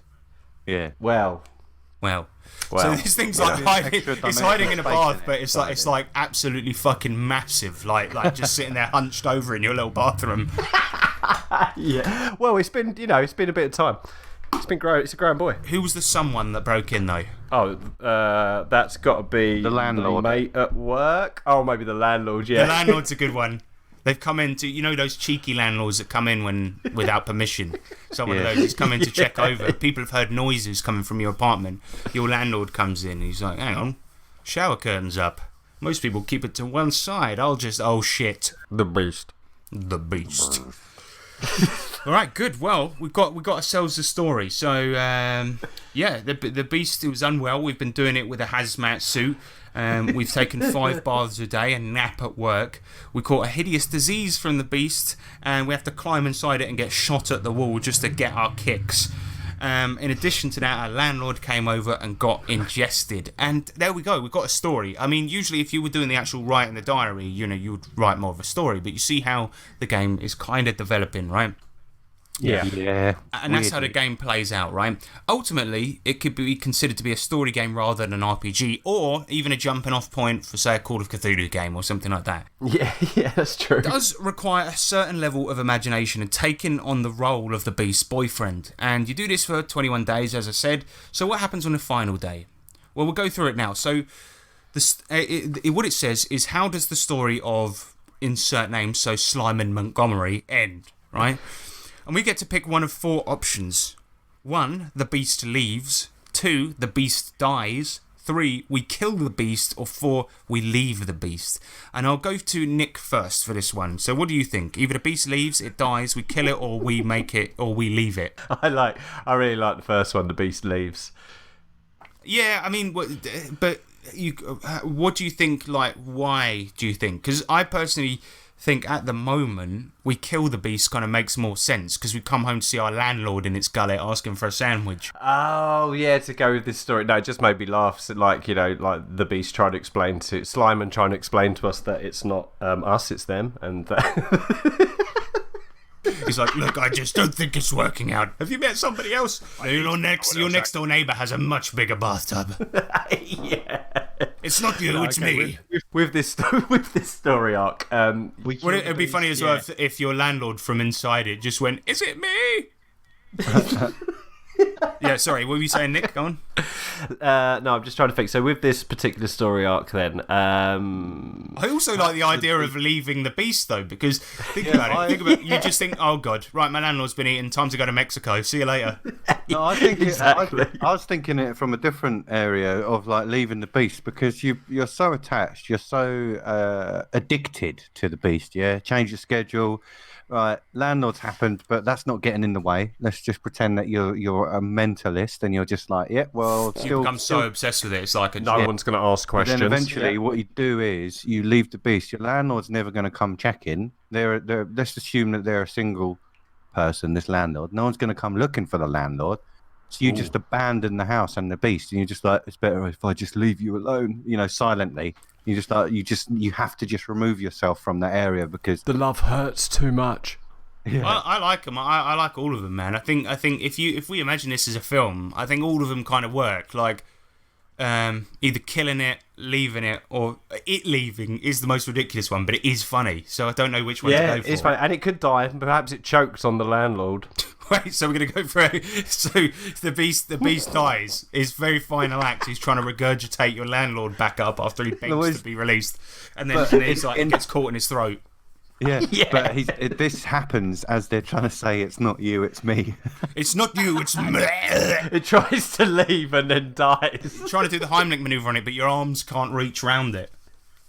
Yeah, Well, Well, so Well, this thing's like hiding, extra it's dimensional hiding in a space bath, in it, but it's like absolutely fucking massive, like just sitting there hunched over in your little bathroom. yeah. Well, it's been it's been a bit of time. It's been grown. It's a grown boy. Who was the someone that broke in though? Oh, that's got to be The landlord. the mate at work. Oh, maybe the landlord. Yeah. The landlord's a good one. They've come in to, those cheeky landlords that come in without permission. Someone of Yeah. those has come in to check over. People have heard noises coming from your apartment. Your landlord comes in. He's like, hang on, shower curtains up. Most people keep it to one side. Oh shit, The beast. the beast. All right, good. Well, we got ourselves a story. So yeah, the beast was unwell. We've been doing it with a hazmat suit. We've taken 5 baths a day and nap at work. We caught a hideous disease from the beast, and we have to climb inside it and get shot at the wall just to get our kicks. In addition to that, our landlord came over and got ingested. And there we go, we've got a story. I mean, usually if you were doing the actual write in the diary, you would write more of a story. But you see how the game is kind of developing, right? Yeah. yeah. And that's how the weirdly. game plays out, right? Ultimately, it could be considered to be a story game rather than an RPG, or even a jumping off point for, say, a Call of Cthulhu game or something like that. Yeah. Yeah. That's true. It does require a certain level of imagination and taking on the role of the beast's boyfriend. And you do this for 21 days, as I said. So what happens on the final day? Well, we'll go through it now. So what it says is, how does the story of insert name, so Slyman Montgomery, end, right? And we get to pick one of 4 options. 1, the beast leaves. 2, the beast dies. 3, we kill the beast. Or 4, we leave the beast. And I'll go to Nick first for this one. So what do you think? Either the beast leaves, it dies, we kill it, or we make it, or we leave it. I really like the first one. The beast leaves. Yeah, I mean, but what do you think, like, why do you think? Because I personally think at the moment we kill the beast kind of makes more sense because we come home to see our landlord in its gullet asking for a sandwich. Oh yeah, to go with this story. No, it just made me laugh. So, like the beast trying to explain to Slyman trying to explain to us that it's not us, it's them, and that. He's like, look, I just don't think it's working out. Have you met somebody else? Your next door neighbour has a much bigger bathtub. Yeah. It's not you, it's me. With this story arc, Well, it'd be funny as well if your landlord from inside it just went, is it me? Yeah, sorry, what were you saying, Nick? Go on. no, I'm just trying to think. So with this particular story arc, then, I also like the idea of leaving the beast, though, because think about it. You just think, oh god, right, my landlord's been eaten. Time to go to Mexico. See you later. No, I think Exactly. I was thinking it from a different area of like leaving the beast because you're so attached, you're so addicted to the beast. Yeah, change your schedule. Right, landlord's happened, but that's not getting in the way. Let's just pretend that you're a mentalist and you're just like, yeah, well, You become so obsessed with it. It's like a no one's going to ask questions. Then eventually, what you do is you leave the beast. Your landlord's never going to come check in. Let's assume that they're a single person, this landlord. No one's going to come looking for the landlord. So you just abandon the house and the beast, and you're just like, it's better if I just leave you alone, silently. You have to just remove yourself from that area because The love hurts too much. I like them. I like all of them, man. I think if we imagine this as a film, I think all of them kind of work. Like either killing it, leaving it, or it leaving is the most ridiculous one, but it is funny. So I don't know which one to go for. It's funny, and it could die. Perhaps it chokes on the landlord. Wait, so we're gonna go for it. So the beast dies. His very final act. He's trying to regurgitate your landlord back up after he begs to be released, and then it gets caught in his throat. Yeah, but this happens as they're trying to say it's not you, it's me. It's not you, it's me. It tries to leave and then dies. Trying to do the Heimlich maneuver on it, but your arms can't reach round it.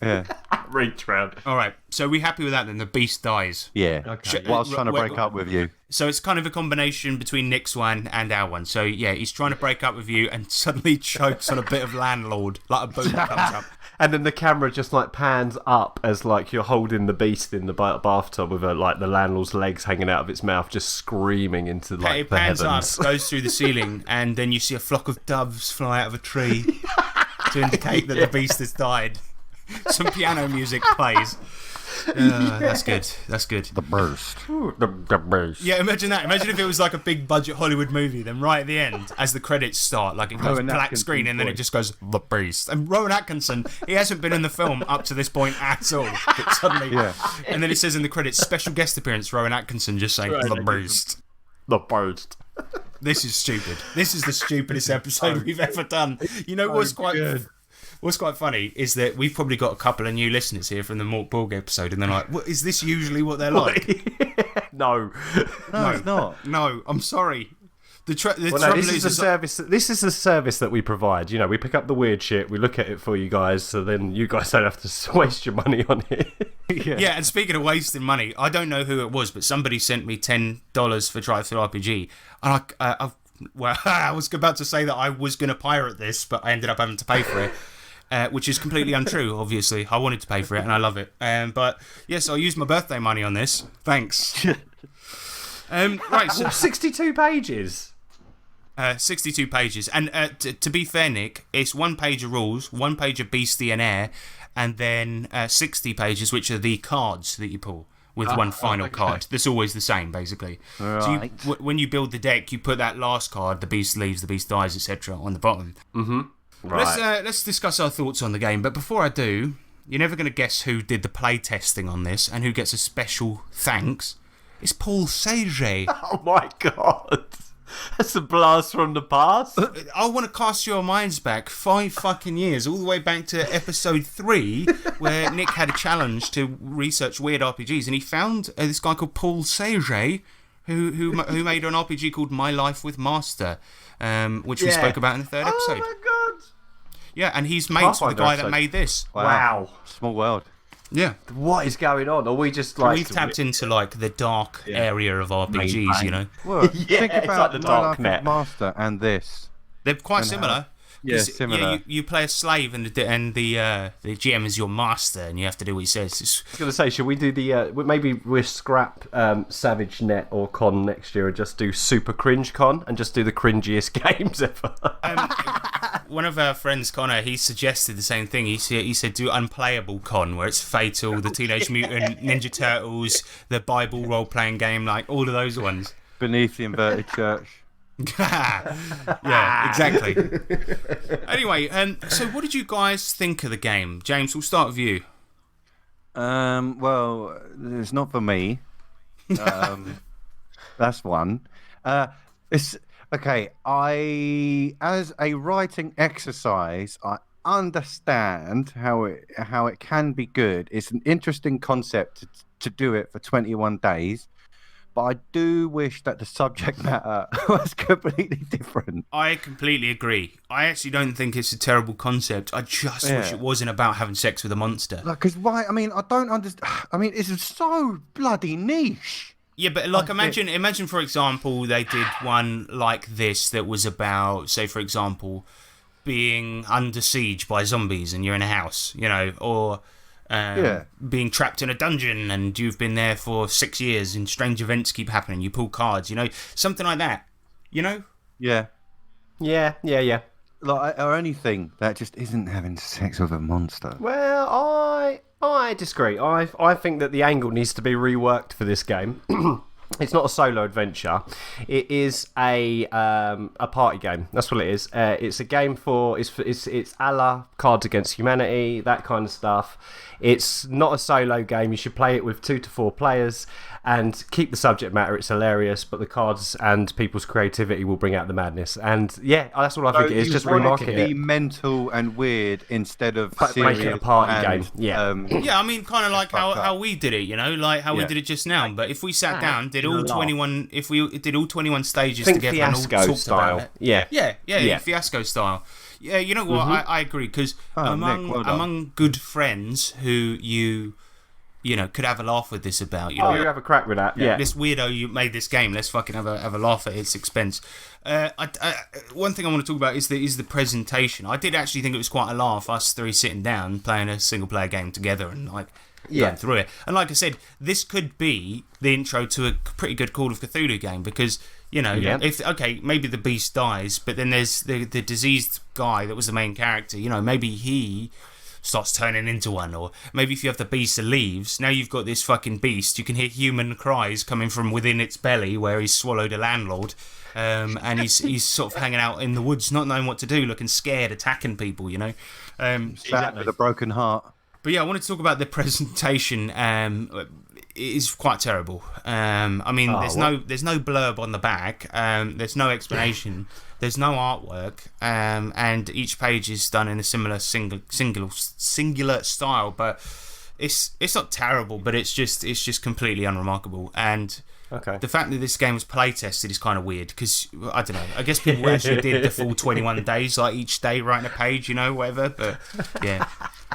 Yeah. Reach round. All right, so we happy with that then? The beast dies. Yeah. Okay. Well, I was trying to Wait, break up with you. So it's kind of a combination between Nick's one and our one. So yeah, he's trying to break up with you and suddenly chokes on a bit of landlord, like a boot comes up. And then the camera just like pans up as like you're holding the beast in the bathtub with like the landlord's legs hanging out of its mouth, just screaming into like It the pans heavens. up, goes through the ceiling, and then you see a flock of doves fly out of a tree to indicate that the beast has died. Some piano music plays. That's good. That's good. The burst. The beast. Yeah, imagine that. Imagine if it was like a big budget Hollywood movie, then right at the end, as the credits start, like it goes Rowan black Atkinson's screen and then it voice. just goes, The Beast. And Rowan Atkinson, he hasn't been in the film up to this point at all. But suddenly, Yeah. and then it says in the credits, special guest appearance, Rowan Atkinson just saying, The Beast. The beast. This is stupid. This is the stupidest episode we've ever done. You know what's quite funny is that we've probably got a couple of new listeners here from the Mort Borg episode, and they're like, "What is this usually what they're like?" No. No, it's not. No, I'm sorry. The Well, no, trouble this is a service. This is a service that we provide. You know, we pick up the weird shit, we look at it for you guys, so then you guys don't have to waste your money on it. Yeah, and speaking of wasting money, I don't know who it was, but somebody sent me $10 for Drive-Thru RPG, and I was about to say that I was going to pirate this, but I ended up having to pay for it. Which is completely untrue, obviously. I wanted to pay for it, and I love it. But, yes, I used my birthday money on this. Thanks. Right, so 62 pages. 62 pages. And to be fair, Nick, it's 1 page of rules, 1 page of Beastie and Air, and then 60 pages, which are the cards that you pull with one final card. That's always the same, basically. Right. So when you build the deck, you put that last card, the beast leaves, the beast dies, etc., on the bottom. Right. Let's discuss our thoughts on the game. But before I do, you're never going to guess who did the play testing on this and who gets a special thanks. It's Paul Sage. Oh my god. That's a blast from the past. I want to cast your minds back 5 fucking years, all the way back to episode 3, where Nick had a challenge to research weird RPGs, and he found this guy called Paul Sage, who made an RPG called My Life with Master, which we spoke about in the 3rd episode. Oh my god. Yeah, and he's mates with the guy that episode. made this. Wow. Small world. Yeah. What is going on? Are we just like... We've tapped into like the dark area of RPGs, you know. Well, Yeah, think it's about like the My Dark Life with Net. Master and this. They're quite similar. Yeah, 'Cause, similar. you play a slave and the GM is your master, and you have to do what he says. I was going to say, should we do the... maybe we'll scrap Savage Net or Con next year and just do Super Cringe Con and just do the cringiest games ever. One of our friends, Connor, he suggested the same thing. He said do Unplayable Con, where it's Fatal, the Teenage Mutant Ninja Turtles, the Bible role-playing game, like all of those ones. Beneath the inverted church. Yeah, exactly. Anyway, so what did you guys think of the game? James, we'll start with you. Well, it's not for me. That's one. It's okay. As a writing exercise, I understand how it can be good. It's an interesting concept to do it for 21 days. But I do wish that the subject matter was completely different. I completely agree. I actually don't think it's a terrible concept. I just wish it wasn't about having sex with a monster. Like, because why? I mean, I don't understand. I mean, it's so bloody niche. Yeah, but like imagine for example, they did one like this that was about, say for example, being under siege by zombies and you're in a house, you know, or being trapped in a dungeon and you've been there for 6 years and strange events keep happening. You pull cards, you know, something like that, you know. Yeah. Yeah. Like, or anything that just isn't having sex with a monster. Well, I disagree. I think that the angle needs to be reworked for this game. It's not a solo adventure. It is a party game. That's what it is. It's a game for it's a la Cards Against Humanity, that kind of stuff. It's not a solo game. You should play it with 2 to 4 players and keep the subject matter. It's hilarious, but the cards and people's creativity will bring out the madness. And yeah, that's all I think it is. Just remarking Be it. mental and weird instead of But serious. make it a party and, game. Yeah. Yeah, I mean, kind of like how we did it, you know, like how we did it just now. But if we sat down, did all 21, if we did all 21 stages Think together and all Fiasco talked style. about it, Yeah. yeah, Fiasco style. Yeah, you know what? I agree because Nick, well done. among good friends who you know could have a laugh with this about. You Oh, know, you have a crack with that. Yeah. this weirdo you made this game. Let's fucking have a laugh at its expense. One thing I want to talk about is the presentation. I did actually think it was quite a laugh. Us three sitting down playing a single player game together and like going through it. And like I said, this could be the intro to a pretty good Call of Cthulhu game because you know if maybe the beast dies, but then there's the diseased guy that was the main character. You know, maybe he starts turning into one, or maybe if you have the beast that leaves, now you've got this fucking beast. You can hear human cries coming from within its belly where he's swallowed a landlord, and he's sort of hanging out in the woods, not knowing what to do, looking scared, attacking people. You know, Sad with a broken heart. but yeah, I want to talk about the presentation. It is quite terrible. I mean, there's no blurb on the back. There's no explanation. There's no artwork, and each page is done in a similar singular style. But it's not terrible, but it's just completely unremarkable. And the fact that this game was play tested is kind of weird because I don't know. I guess people actually did the full 21 days, like each day writing a page, you know, whatever. But yeah,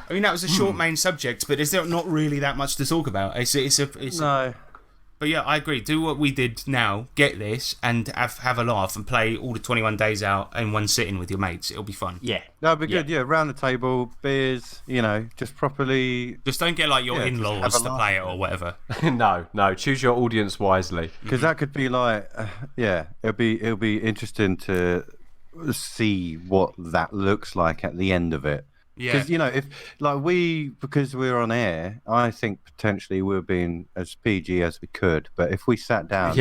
I mean that was a short main subject, but is there not really that much to talk about? No. But yeah, I agree. Do what we did now. Get this and have a laugh and play all the 21 days out in one sitting with your mates. It'll be fun. Yeah. That'd be good. Yeah, round the table, beers. You know, just properly. Just don't get like your just in-laws have a to laugh. play it or whatever. No. Choose your audience wisely. Because that could be like, it'll be interesting to see what that looks like at the end of it. Yeah. Because you know, because we're on air, I think potentially we're being as PG as we could. But if we sat down,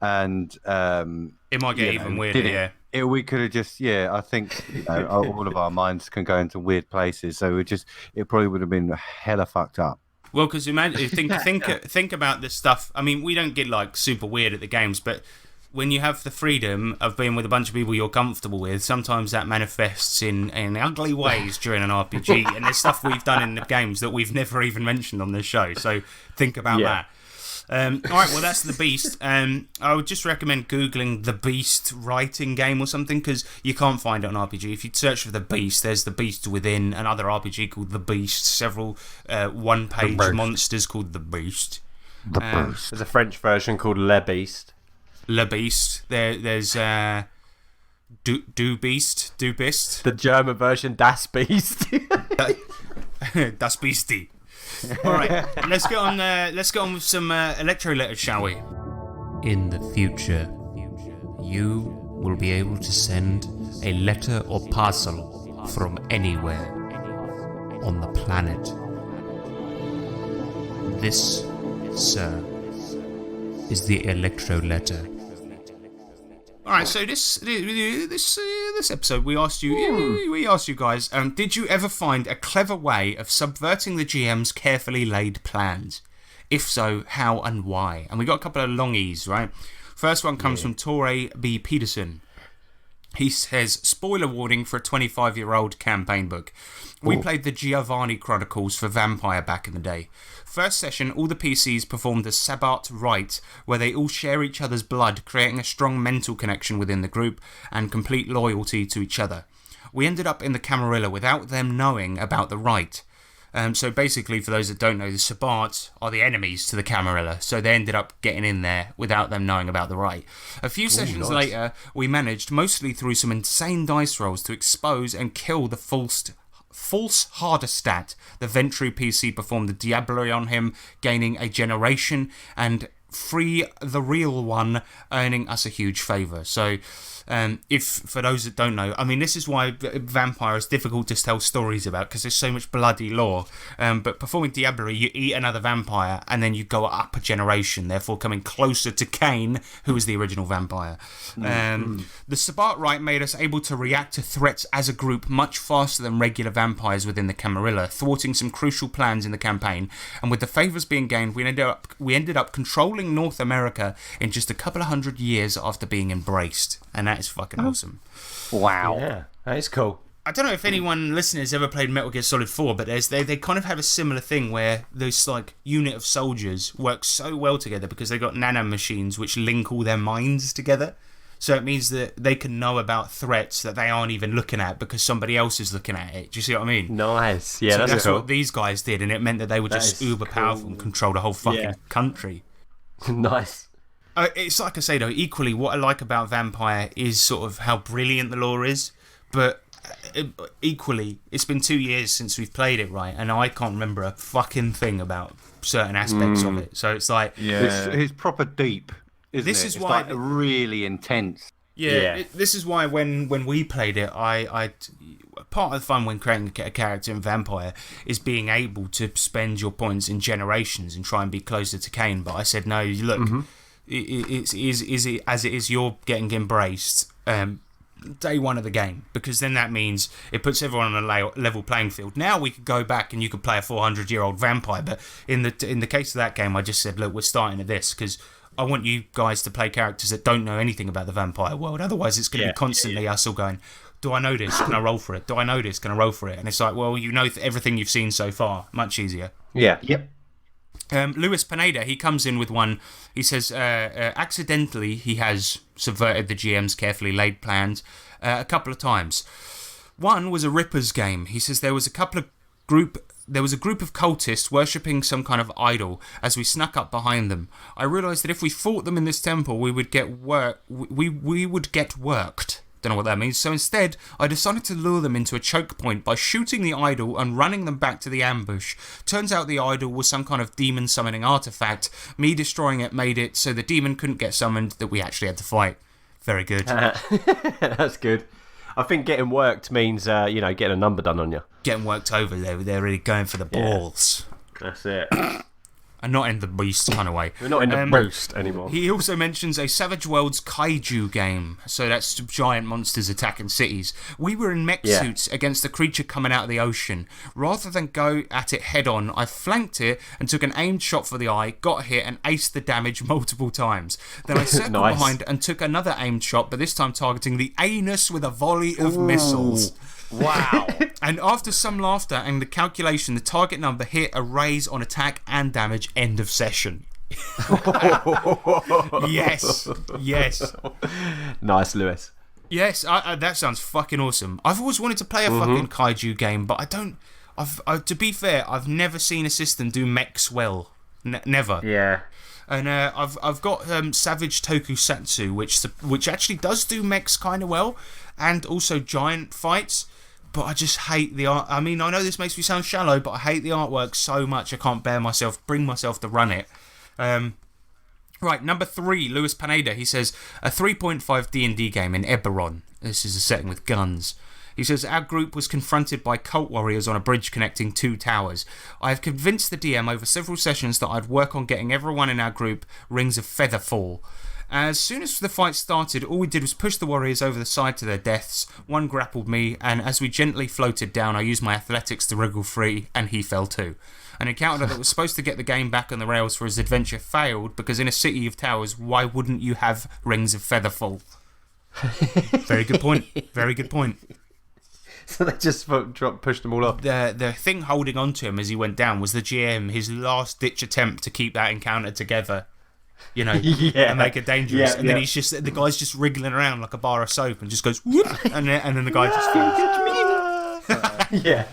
and It might get even weirder. Yeah. we could have just, I think all of our minds can go into weird places. So it probably would have been hella fucked up. Well, because think about this stuff. I mean, we don't get like super weird at the games, but when you have the freedom of being with a bunch of people you're comfortable with, sometimes that manifests in ugly ways during an RPG. And there's stuff we've done in the games that we've never even mentioned on this show. So think about that. All right, well, that's The Beast. I would just recommend Googling The Beast writing game or something because you can't find it on RPG. If you search for The Beast, there's The Beast Within, another RPG called The Beast, several one-page monsters called The Beast. There's a French version called Le Beast. Le Beast. There's Du Beast. The German version, Das Beast. Das Beastie. All right, let's get on with some electro letters, shall we? In the future, you will be able to send a letter or parcel from anywhere on the planet. This, sir, is the electro letter. All right, so this episode we asked you guys, did you ever find a clever way of subverting the GM's carefully laid plans? If so, how and why? And we got a couple of longies, right? First one comes from Torre B. Peterson. He says, spoiler warning for a 25-year-old campaign book. We played the Giovanni Chronicles for Vampire back in the day. First session, all the PCs performed a Sabbat rite, where they all share each other's blood, creating a strong mental connection within the group and complete loyalty to each other. We ended up in the Camarilla without them knowing about the rite. So basically, for those that don't know, the Sabbat are the enemies to the Camarilla, so they ended up getting in there without them knowing about the rite. A few sessions later, we managed, mostly through some insane dice rolls, to expose and kill the false Hardestat. The Ventru PC performed the Diablo on him, gaining a generation, and free the real one, earning us a huge favour. So, if for those that don't know, I mean, this is why Vampire is difficult to tell stories about, because there's so much bloody lore. But performing Diablo, you eat another vampire, and then you go up a generation, therefore coming closer to Cain, who was the original vampire. The Sabbat Rite made us able to react to threats as a group much faster than regular vampires within the Camarilla, thwarting some crucial plans in the campaign. And with the favours being gained, we ended up controlling North America in just a couple of 100 years after being embraced. And that is fucking awesome. Wow. Yeah, that is cool. I don't know if anyone listening has ever played Metal Gear Solid 4, but they kind of have a similar thing where this like unit of soldiers work so well together because they got nanomachines which link all their minds together. So it means that they can know about threats that they aren't even looking at because somebody else is looking at it. Do you see what I mean? Nice. Yeah, So that's that's cool. what these guys did, and it meant that they were just That is uber powerful and cool. control the whole fucking Yeah. country. Nice. It's like I say though, equally what I like about Vampire is sort of how brilliant the lore is, but equally it's been 2 years since we've played it, right? And I can't remember a fucking thing about certain aspects of it. So it's like, It's proper deep, isn't This it? is it's why- like really intense. yeah. This is why when we played it, I part of the fun when creating a character in Vampire is being able to spend your points in generations and try and be closer to Kane. But I said no, look, it as it is, you're getting embraced day one of the game, because then that means it puts everyone on a level playing field. Now we could go back and you could play a 400-year-old vampire, but in the case of that game, I just said, look, we're starting at this because I want you guys to play characters that don't know anything about the vampire world. Otherwise, it's going to be constantly us all going, do I know this? Can I roll for it? Do I know this? Can I roll for it? And it's like, well, you know everything you've seen so far. Much easier. Yeah. Yep. Luis Pineda, he comes in with one. He says, accidentally, he has subverted the GM's carefully laid plans a couple of times. One was a Ripper's game. He says there was a group of cultists worshipping some kind of idol. As we snuck up behind them, I realised that if we fought them in this temple, we would get we would get worked. Don't know what that means. So instead, I decided to lure them into a choke point by shooting the idol and running them back to the ambush. Turns out the idol was some kind of demon summoning artifact. Me destroying it made it so the demon couldn't get summoned, that we actually had to fight. Very good. That's good. I think getting worked means, getting a number done on you. Getting worked over there. They're really going for the balls. That's it. And not in the beast kind of way. We're not in the boost anymore. He also mentions a Savage Worlds kaiju game. So that's giant monsters attacking cities. We were in mech suits against the creature coming out of the ocean. Rather than go at it head on, I flanked it and took an aimed shot for the eye, got hit and aced the damage multiple times. Then I circled Nice. behind and took another aimed shot, but this time targeting the anus with a volley of missiles. Wow. And after some laughter and the calculation, the target number hit a raise on attack and damage. End of session. Yes. Nice, Lewis. Yes, that sounds fucking awesome. I've always wanted to play a fucking kaiju game, but I don't. To be fair, I've never seen a system do mechs well. Never. Yeah. And I've got Savage Tokusatsu, which actually does do mechs kind of well, and also giant fights. But I just hate the art. I mean, I know this makes me sound shallow, but I hate the artwork so much I can't bring myself to run it. Right, number 3, Luis Pineda. He says, a 3.5 D&D game in Eberron. This is a setting with guns. He says, our group was confronted by cult warriors on a bridge connecting 2 towers. I have convinced the DM over several sessions that I'd work on getting everyone in our group rings of Featherfall. As soon as the fight started, all we did was push the warriors over the side to their deaths. One grappled me, and as we gently floated down, I used my athletics to wriggle free, and he fell too. An encounter that was supposed to get the game back on the rails for his adventure failed, because in a city of towers, why wouldn't you have rings of Featherfall? Very good point. Very good point. So they just pushed them all off. The thing holding on to him as he went down was the GM, his last-ditch attempt to keep that encounter together. You know, and make it dangerous. And then he's just, the guy's just wriggling around like a bar of soap and just goes, whoop, and then the guy just falls. Yeah.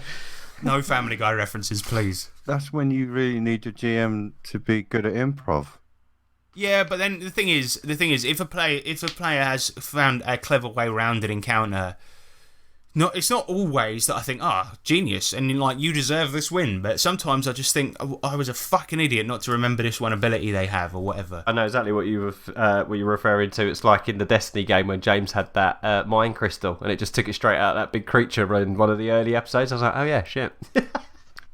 No Family Guy references, please. That's when you really need your GM to be good at improv. Yeah, but then the thing is, if a player has found a clever way around an encounter, it's not always that I think, genius, and like you deserve this win. But sometimes I just think, I was a fucking idiot not to remember this one ability they have or whatever. I know exactly what you're referring to. It's like in the Destiny game when James had that mind crystal and it just took it straight out of that big creature in one of the early episodes. I was like, oh yeah, shit.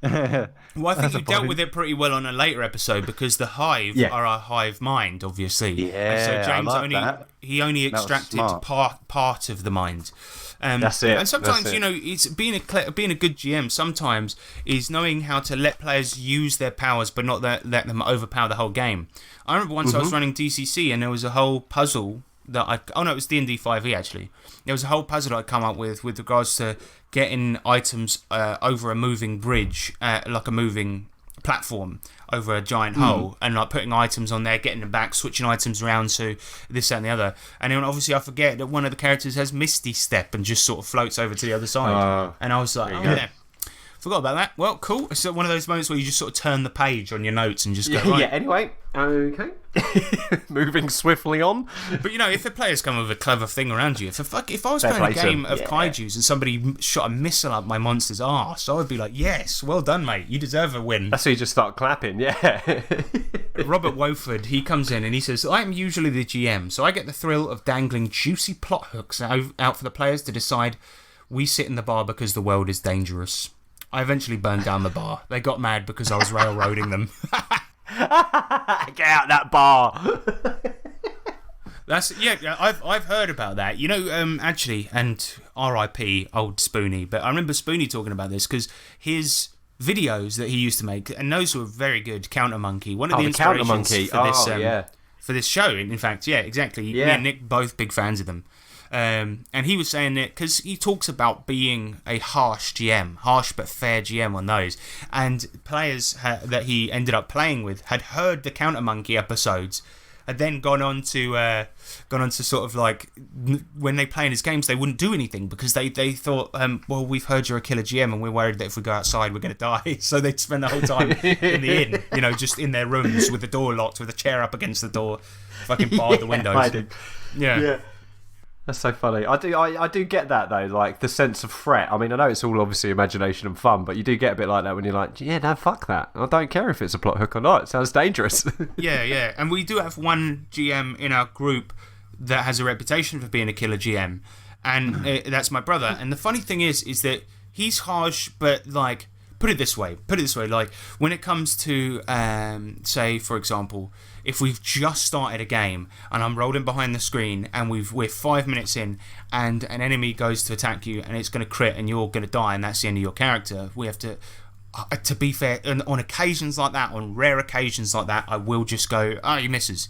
Well, I think you dealt with it pretty well on a later episode because the Hive are a hive mind, obviously. Yeah, and so James I like that. He only extracted part of the mind. That's it. And sometimes, That's it. it's being a good GM. Sometimes is knowing how to let players use their powers, but not let them overpower the whole game. I remember once I was running DCC, and there was a whole puzzle that it was D&D 5e actually. There was a whole puzzle that I'd come up with regards to getting items over a moving bridge, like a moving platform over a giant hole and like putting items on there, getting them back, switching items around to this, that, and the other. And then obviously I forget that one of the characters has Misty Step and just sort of floats over to the other side. And I was like, oh yeah. Forgot about that. Well, cool. It's one of those moments where you just sort of turn the page on your notes and just go, right. Yeah, anyway. Okay. Moving swiftly on. But, you know, if the players come with a clever thing around you, if I was Fair playing a play to game them. of kaijus and somebody shot a missile up my monster's arse, I would be like, yes, well done, mate. You deserve a win. That's so you just start clapping, yeah. Robert Woford, he comes in and he says, I am usually the GM, so I get the thrill of dangling juicy plot hooks out for the players to decide we sit in the bar because the world is dangerous. I eventually burned down the bar. They got mad because I was railroading them. Get out that bar. I've heard about that. You know, actually, and R.I.P. old Spoonie, but I remember Spoonie talking about this because his videos that he used to make, and those were very good. Counter Monkey, one of the inspirations for this show. In fact, yeah, exactly. Yeah. Me and Nick both big fans of them. And he was saying that because he talks about being a harsh but fair GM on those, and players that he ended up playing with had heard the Counter Monkey episodes, had then gone on to sort of like when they play in his games they wouldn't do anything because they thought well, we've heard you're a killer GM and we're worried that if we go outside we're going to die, so they'd spend the whole time in the inn, you know, just in their rooms with the door locked with a chair up against the door, fucking barred the windows. Yeah. That's so funny. I do get that though, like the sense of threat. I mean, I know it's all obviously imagination and fun, but you do get a bit like that when you're like, yeah, no, fuck that. I don't care if it's a plot hook or not. It sounds dangerous. Yeah. And we do have one GM in our group that has a reputation for being a killer GM, and that's my brother. And the funny thing is that he's harsh, but like, put it this way, like when it comes to, say, for example, if we've just started a game and I'm rolling behind the screen and we're 5 minutes in and an enemy goes to attack you and it's going to crit and you're going to die and that's the end of your character, we have to be fair, on occasions like that, on rare occasions like that, I will just go, oh, he misses.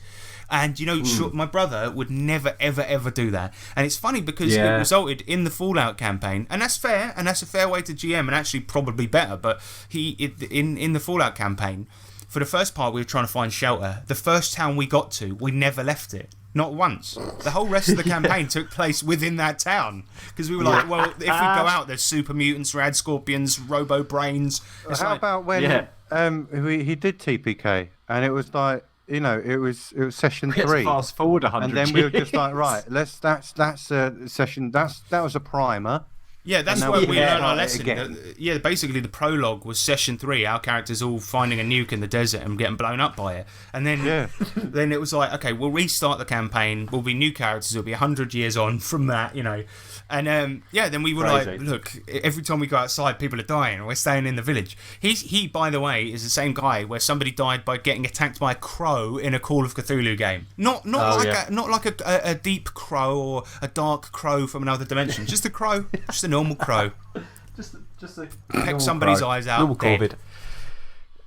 And, you know, my brother would never, ever, ever do that. And it's funny because it resulted in the Fallout campaign. And that's fair, and that's a fair way to GM, and actually probably better. But in the Fallout campaign, for the first part, we were trying to find shelter. The first town we got to, we never left it. Not once. The whole rest of the campaign took place within that town. Because we were like, well, if we go out, there's super mutants, rad scorpions, robo brains. How about when he did TPK, and it was like, you know, it was session 3. Fast forward 100 and then we were just like, right, that's a session. That was a primer. Yeah, that's where we learned our lesson. Basically the prologue was session 3. Our characters all finding a nuke in the desert and getting blown up by it. And then then it was like, okay, we'll restart the campaign. We'll be new characters. It'll be 100 years on from that, you know. And then we were like, look, every time we go outside, people are dying. We're staying in the village. He, by the way, is the same guy where somebody died by getting attacked by a crow in a Call of Cthulhu game. Not like a deep crow or a dark crow from another dimension. Just a crow, just a normal crow. just a peck somebody's eyes out. Normal Corvid.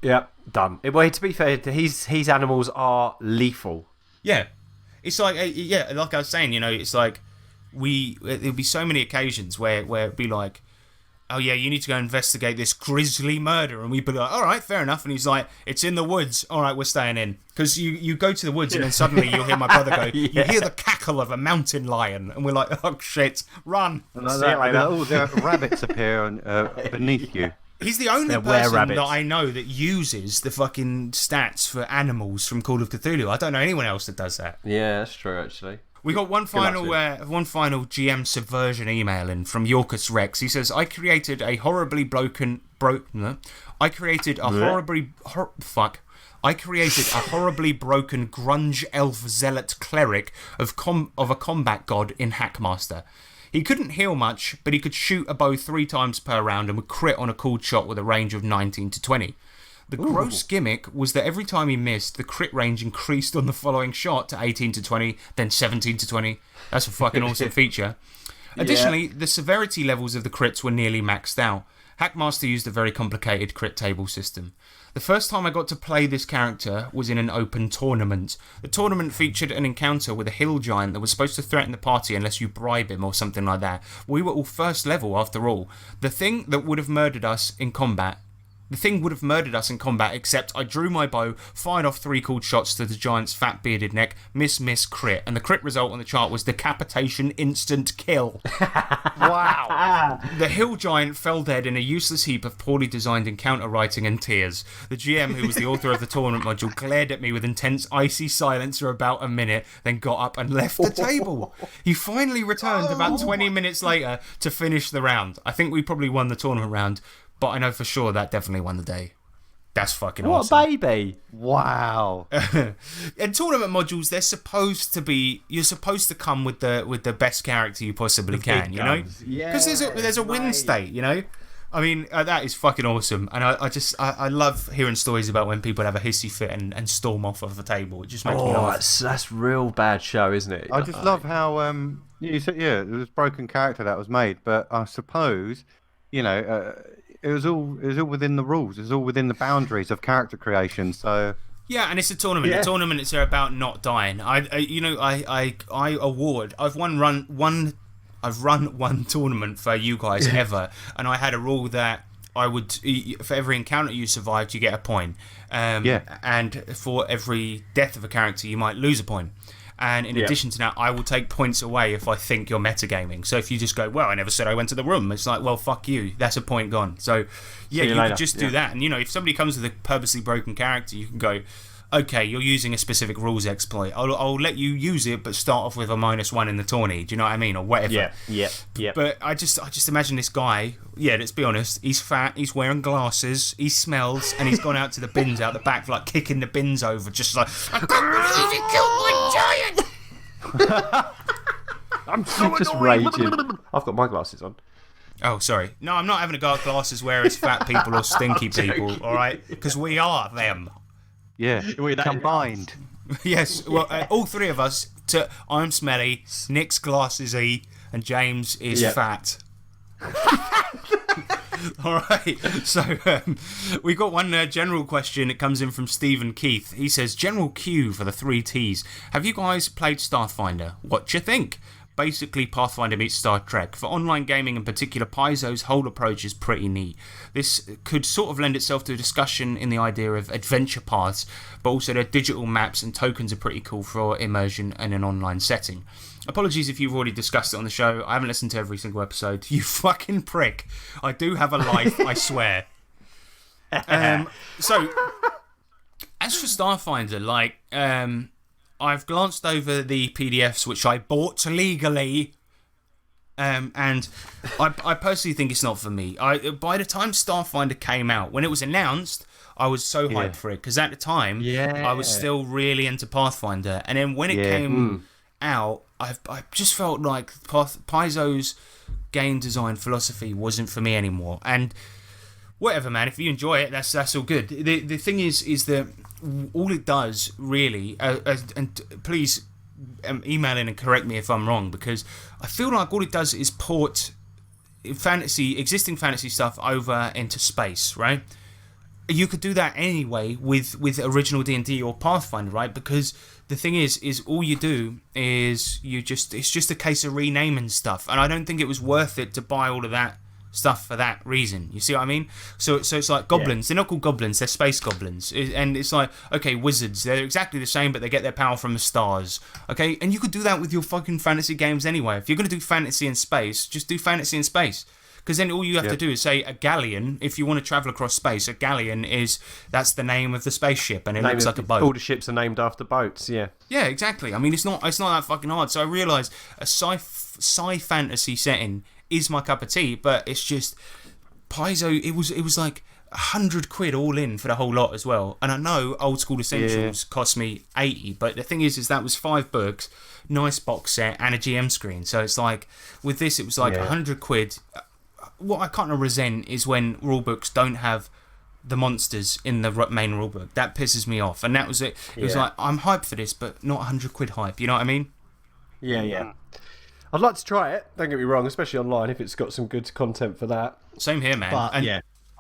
Yep, done. Well, to be fair, his animals are lethal. Yeah, it's like like I was saying, you know, it's like. There'll be so many occasions where it'd be like, oh yeah, you need to go investigate this grisly murder, and we'd be like, all right, fair enough. And he's like, it's in the woods. All right, we're staying in. Because you go to the woods and then suddenly you'll hear my brother go, you hear the cackle of a mountain lion, and we're like, oh shit, run. The rabbits appear beneath you. He's the only person that I know that uses the fucking stats for animals from Call of Cthulhu. I don't know anyone else that does that. Yeah, that's true, actually. We got one final GM subversion email in from Yorkus Rex. He says, I created a horribly broken grunge elf zealot cleric of a combat god in Hackmaster. He couldn't heal much, but he could shoot a bow 3 times per round and would crit on a called shot with a range of 19 to 20. The gross gimmick was that every time he missed, the crit range increased on the following shot to 18 to 20, then 17 to 20. That's a fucking awesome feature. Additionally, the severity levels of the crits were nearly maxed out. Hackmaster used a very complicated crit table system. The first time I got to play this character was in an open tournament. The tournament featured an encounter with a hill giant that was supposed to threaten the party unless you bribe him or something like that. We were all first level after all. The thing that would have murdered us in combat The thing would have murdered us in combat, except I drew my bow, fired off 3 cooled shots to the giant's fat bearded neck, miss, crit, and the crit result on the chart was decapitation, instant kill. Wow. The hill giant fell dead in a useless heap of poorly designed encounter writing and tears. The GM, who was the author of the tournament module, glared at me with intense icy silence for about a minute, then got up and left the table. He finally returned about 20 minutes later to finish the round. I think we probably won the tournament round, but I know for sure that definitely won the day. That's fucking awesome. What a baby! Wow. And tournament modules, they're supposed to be. You're supposed to come with the best character you possibly can, you know? Because there's a win state, you know? I mean, that is fucking awesome. And I love hearing stories about when people have a hissy fit and storm off of the table. It just makes me laugh. That's real bad show, isn't it? I just love how you said, yeah, it was broken character that was made, but I suppose, you know, it was all within the rules. It was all within the boundaries of character creation. So yeah, and it's a tournament. Yeah. A tournament is about not dying. I award. I've run one tournament for you guys ever, and I had a rule that I would, for every encounter you survived, you get a point. And for every death of a character, you might lose a point. And in addition to that, I will take points away if I think you're metagaming. So if you just go, well, I never said I went to the room, it's like, well, fuck you. That's a point gone. So yeah, you could just do that. And you know, if somebody comes with a purposely broken character, you can go, okay, you're using a specific rules exploit. I'll let you use it, but start off with a -1 in the tourney. Do you know what I mean? Or whatever. Yeah. But I just imagine this guy. Yeah, let's be honest. He's fat. He's wearing glasses. He smells, and he's gone out to the bins out the back, like kicking the bins over, just like I can't believe he killed my giant. I'm just raging. I've got my glasses on. Oh, sorry. No, I'm not having a go at glasses wearers, fat people, or stinky people. All right, because we are them. yeah, combined. Yes, well, all 3 of us. I'm smelly, Nick's glasses-y, and James is fat. All right, so we got one general question. It comes in from Stephen Keith. He says, General Q for the 3 Ts. Have you guys played Starfinder? What do you think? Basically, Pathfinder meets Star Trek. For online gaming in particular, Paizo's whole approach is pretty neat. This could sort of lend itself to a discussion in the idea of adventure paths, but also their digital maps and tokens are pretty cool for immersion in an online setting. Apologies if you've already discussed it on the show. I haven't listened to every single episode. You fucking prick. I do have a life, I swear. So, as for Starfinder, like, I've glanced over the PDFs which I bought legally, and I personally think it's not for me. By the time Starfinder came out, when it was announced, I was so hyped for it, because at the time, I was still really into Pathfinder. And then when it came out, I just felt like Paizo's game design philosophy wasn't for me anymore. And whatever, man, if you enjoy it, that's all good. The thing is that all it does, really, and please email in and correct me if I'm wrong, because I feel like all it does is port existing fantasy stuff over into space, right? You could do that anyway with original D&D or Pathfinder, right? Because the thing is all you do is it's just a case of renaming stuff, and I don't think it was worth it to buy all of that stuff for that reason. You see what I mean? So it's like goblins. They're not called goblins, they're space goblins. And it's like, okay, wizards, they're exactly the same, but they get their power from the stars. Okay? And you could do that with your fucking fantasy games anyway. If you're going to do fantasy in space, just do fantasy in space. Because then all you have to do is say a galleon. If you want to travel across space, a galleon that's the name of the spaceship, and it looks like a boat. All the ships are named after boats. Yeah, exactly. I mean, it's not that fucking hard. So I realised a sci fantasy setting is my cup of tea, but it's just Paizo. It was like £100 all in for the whole lot as well. And I know Old School Essentials cost me 80, but the thing is that was 5 books, nice box set, and a GM screen. So it's like with this, it was like £100. What I kind of resent is when rulebooks don't have the monsters in the main rulebook. That pisses me off. And that was it. It was like, I'm hyped for this, but not £100 hype. You know what I mean? Yeah. I'd like to try it. Don't get me wrong, especially online if it's got some good content for that. Same here, man. But,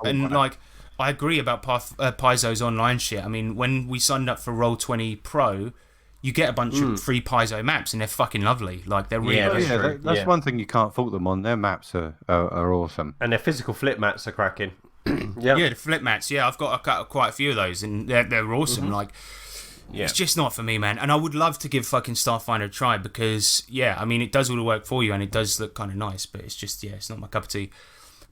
And like, I agree about Paizo's online shit. I mean, when we signed up for Roll20 Pro, you get a bunch of free Paizo maps, and they're fucking lovely. Like, they're really That's one thing you can't fault them on. Their maps are awesome. And their physical flip maps are cracking. Yeah, the flip mats. Yeah, I've got quite a few of those, and they're awesome. Like, it's just not for me, man. And I would love to give fucking Starfinder a try because, yeah, I mean, it does all the work for you, and it does look kind of nice. But it's just, it's not my cup of tea.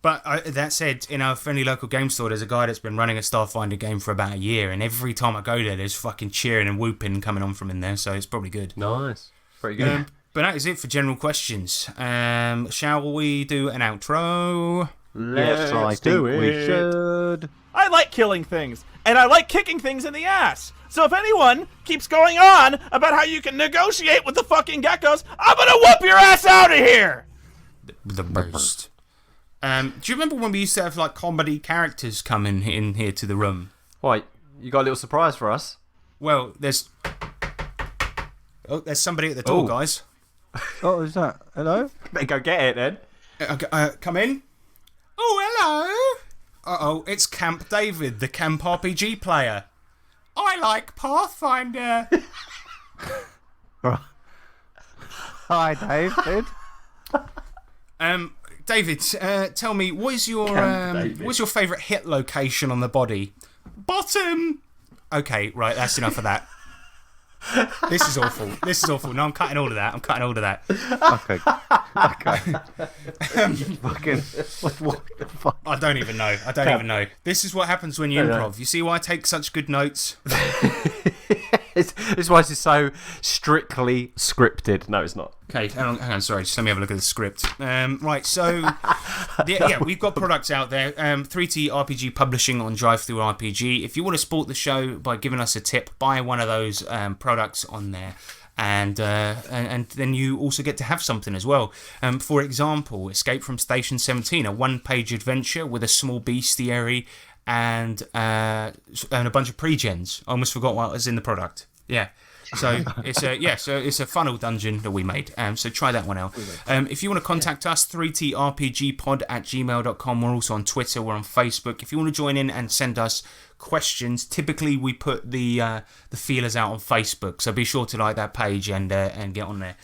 But that said, in our friendly local game store, there's a guy that's been running a Starfinder game for about a year, and every time I go there, there's fucking cheering and whooping coming on from in there. So it's probably good. Nice. Pretty good. But that is it for general questions. Shall we do an outro? Yes, I think we should. I like killing things, and I like kicking things in the ass. So if anyone keeps going on about how you can negotiate with the fucking geckos, I'm gonna whoop your ass out of here! The best. Do you remember when we used to have like comedy characters come in here to the room? Wait, you got a little surprise for us? Well, there's somebody at the door, guys. Oh, is that? Hello? Better go get it then. Come in. Oh, hello. Uh-oh, it's Camp David, the Camp RPG player. I like Pathfinder. Hi, David. David, tell me, what's your favourite hit location on the body? Bottom. Okay, right, that's enough of that. This is awful. No, I'm cutting all of that. Okay. Fucking. What the fuck? I don't even know. This is what happens when you improv. You see why I take such good notes? This is why it's so strictly scripted. No, it's not. Okay, hang on, sorry, just let me have a look at the script. Right, so, we've got products out there. 3T RPG Publishing on DriveThruRPG. If you want to support the show by giving us a tip, buy one of those products on there. And then you also get to have something as well. For example, Escape from Station 17, a one-page adventure with a small bestiary and a bunch of pre-gens. I almost forgot what was in the product. Yeah. So it's a funnel dungeon that we made. So try that one out. If you want to contact us, 3trpgpod@gmail.com. We're also on Twitter. We're on Facebook. If you want to join in and send us questions, typically we put the feelers out on Facebook. So be sure to like that page and get on there.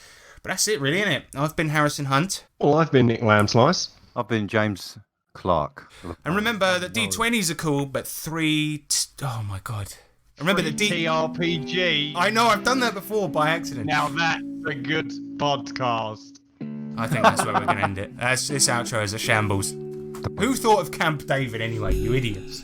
But that's it, really, isn't it? I've been Harrison Hunt. Well, I've been Nick Lambslice. I've been James Clark. And remember that D20s are cool, but oh my god. Remember that TRPG. I know, I've done that before by accident. Now that's a good podcast. I think that's where we're going to end it. This outro is a shambles. Who thought of Camp David anyway, you idiots?